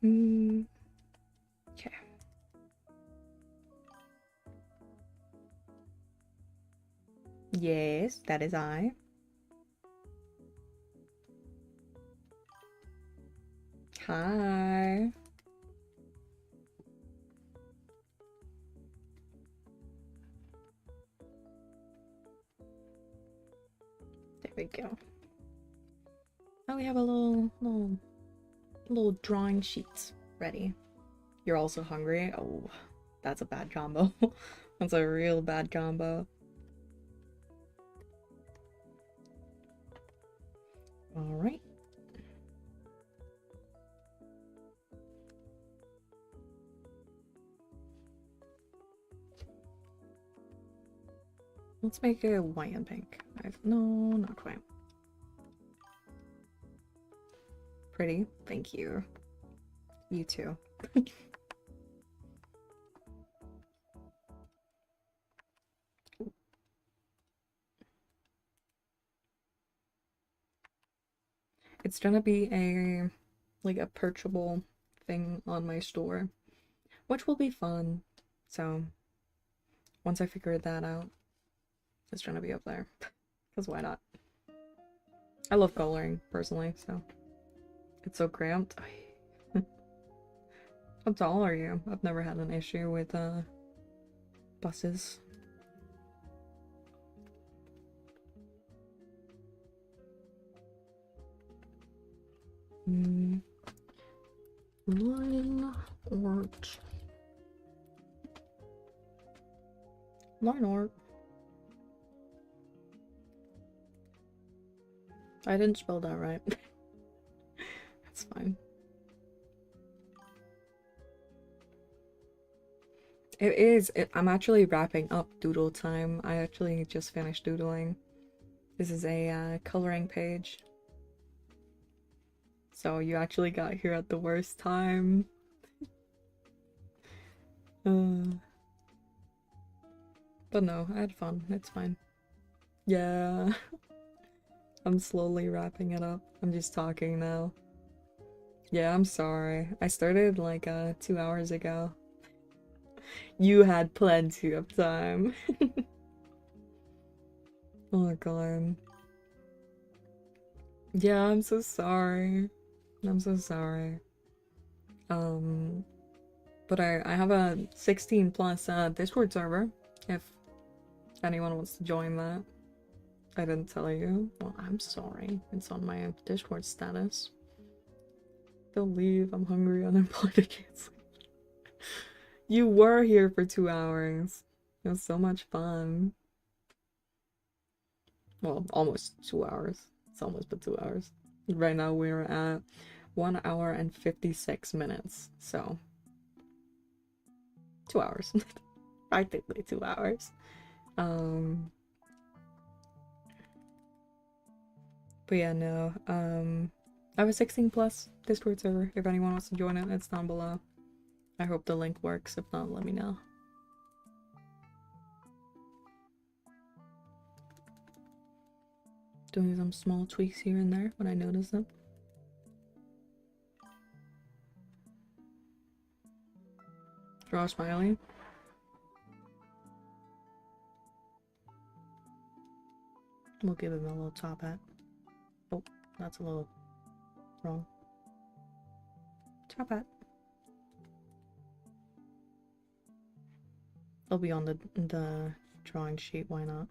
Okay. Yes, that is I. Hi. There we go. Now we have a little drawing sheets ready. You're also hungry? Oh, that's a bad combo. That's a real bad combo. Alright. Let's make it white and pink. No, not quite. Pretty. Thank you. You too. It's gonna be a perchable thing on my store, which will be fun. So once I figure that out, it's gonna be up there. Because why not? I love coloring personally, so it's so cramped. How tall are you? I've never had an issue with buses. Line art. Line art. I didn't spell that right. It's fine. It is. I'm actually wrapping up doodle time. I actually just finished doodling. This is a coloring page. So you actually got here at the worst time. But no, I had fun. It's fine. Yeah. I'm slowly wrapping it up. I'm just talking now. Yeah, I'm sorry. I started like 2 hours ago. You had plenty of time. Oh my god. Yeah, I'm so sorry. I'm so sorry. But I have a 16 plus Discord server if anyone wants to join that. I didn't tell you. Well, I'm sorry. It's on my Discord status. Don't leave. I'm hungry, unemployed, I can't sleep. You were here for 2 hours. It was so much fun. Well, almost 2 hours. It's almost been 2 hours. Right now we're at 1 hour and 56 minutes. So 2 hours. Practically 2 hours. But yeah, no. I have a 16 plus Discord server. If anyone wants to join it, it's down below. I hope the link works. If not, let me know. Doing some small tweaks here and there when I notice them. Draw a smiley. We'll give him a little top hat. Oh, that's a little wrong. Top hat. They'll be on the drawing sheet, why not?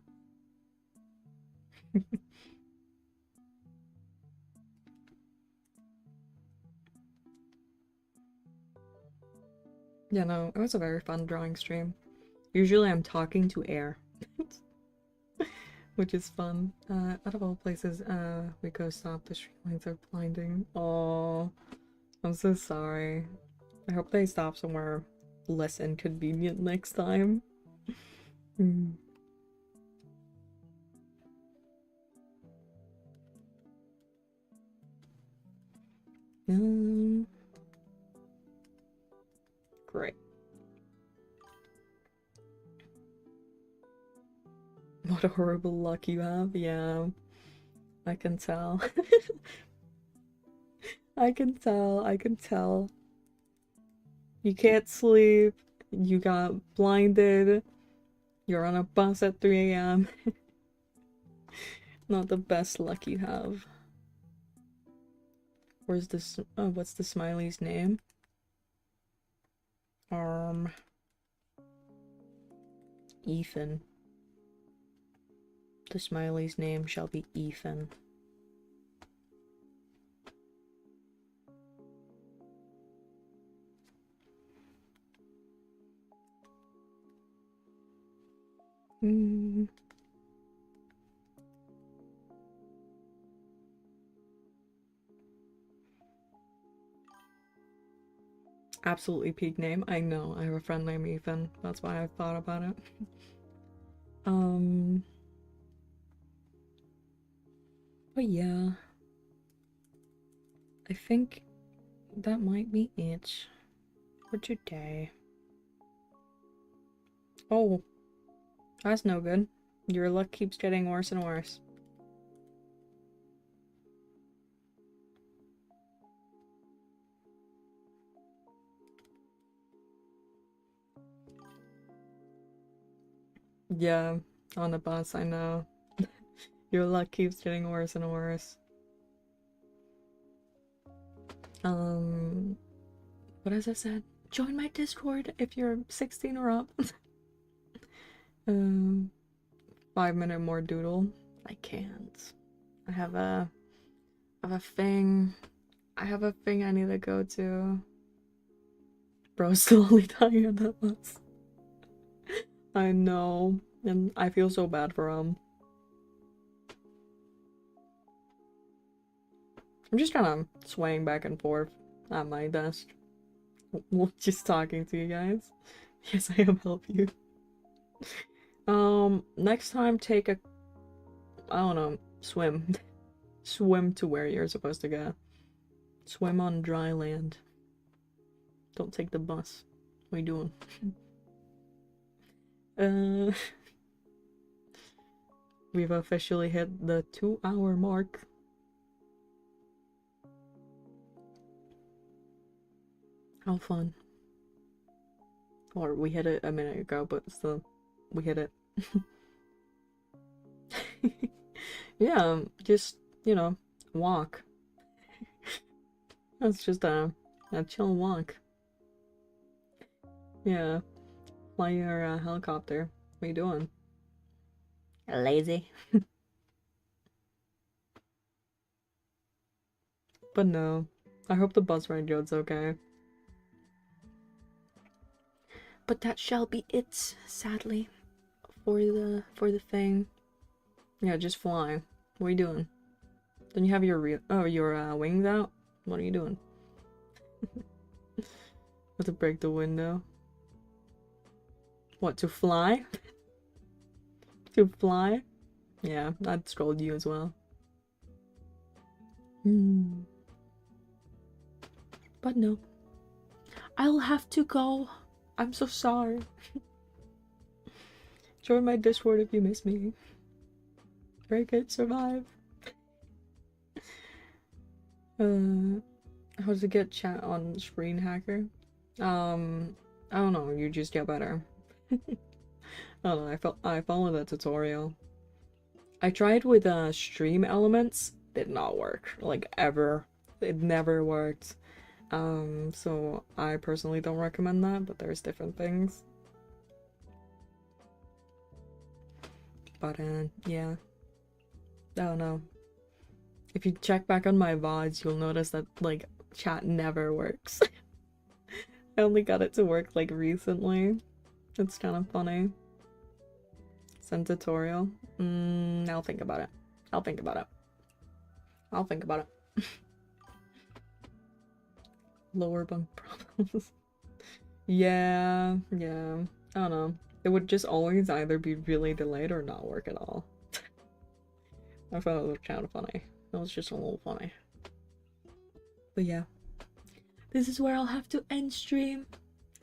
Yeah, no, it was a very fun drawing stream. Usually I'm talking to air. Which is fun. Out of all places, we go stop. The streetlights are blinding. Oh, I'm so sorry. I hope they stop somewhere less inconvenient next time. Great. What a horrible luck you have. Yeah, I can tell. I can tell. I can tell. You can't sleep. You got blinded. You're on a bus at 3 a.m. Not the best luck you have. Where's this? Oh, what's the smiley's name? Ethan. The smiley's name shall be Ethan. Absolutely peak name. I know. I have a friend named Ethan. That's why I thought about it. But yeah. I think that might be it for today. Oh, that's no good. Your luck keeps getting worse and worse. Yeah, on the bus, I know. Your luck keeps getting worse and worse. What as I said? Join my Discord if you're 16 or up. 5-minute more doodle. I can't. I have a thing. I have a thing I need to go to. Bro's slowly dying on that bus. I know. And I feel so bad for him. I'm just kind of swaying back and forth at my desk. Just talking to you guys. Yes, I am help you. Next time take a, I don't know, swim. Swim to where you're supposed to go. Swim on dry land. Don't take the bus. What are you doing? We've officially hit the 2-hour mark. How fun. Or we hit it a minute ago, but still, we hit it. Yeah, just, you know, walk. That's just a chill walk. Yeah, fly your helicopter. What are you doing? Lazy. But no, I hope the bus ride goes okay. But that shall be it, sadly, for the thing. Yeah, just fly. What are you doing? Don't you have your wings out? What are you doing? Have to break the window. What, to fly? To fly? Yeah, I'd scold you as well. But no. I'll have to go. I'm so sorry. Join my Discord if you miss me. Break it, survive. How to get chat on Screen Hacker? I don't know, you just get better. I don't know, I followed the tutorial. I tried with stream elements, did not work. Like ever. It never worked. So I personally don't recommend that, but there's different things. But yeah. I don't know. If you check back on my VODs, you'll notice that like chat never works. I only got it to work like recently. It's kind of funny. Send tutorial. I'll think about it. I'll think about it. I'll think about it. Lower bunk problems. Yeah. I don't know. It would just always either be really delayed or not work at all. I thought it was kind of funny. It was just a little funny. But yeah. This is where I'll have to end stream.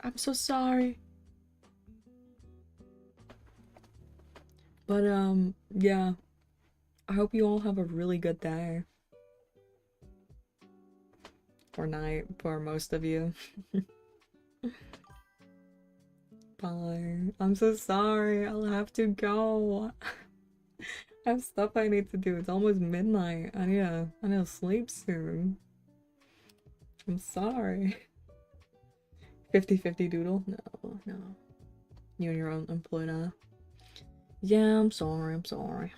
I'm so sorry. But yeah. I hope you all have a really good day. Or night for most of you. Bye. I'm so sorry. I'll have to go. I have stuff I need to do. It's almost midnight. I need to sleep soon. I'm sorry. 50-50 doodle? No. You and your own employee now. Yeah, I'm sorry.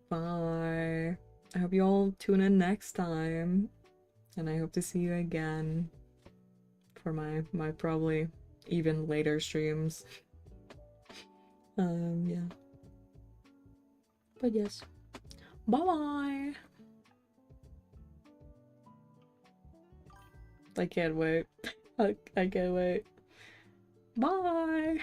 Bye. I hope you all tune in next time. And I hope to see you again for my probably even later streams. Yeah. But yes. Bye-bye! I can't wait. I can't wait. Bye!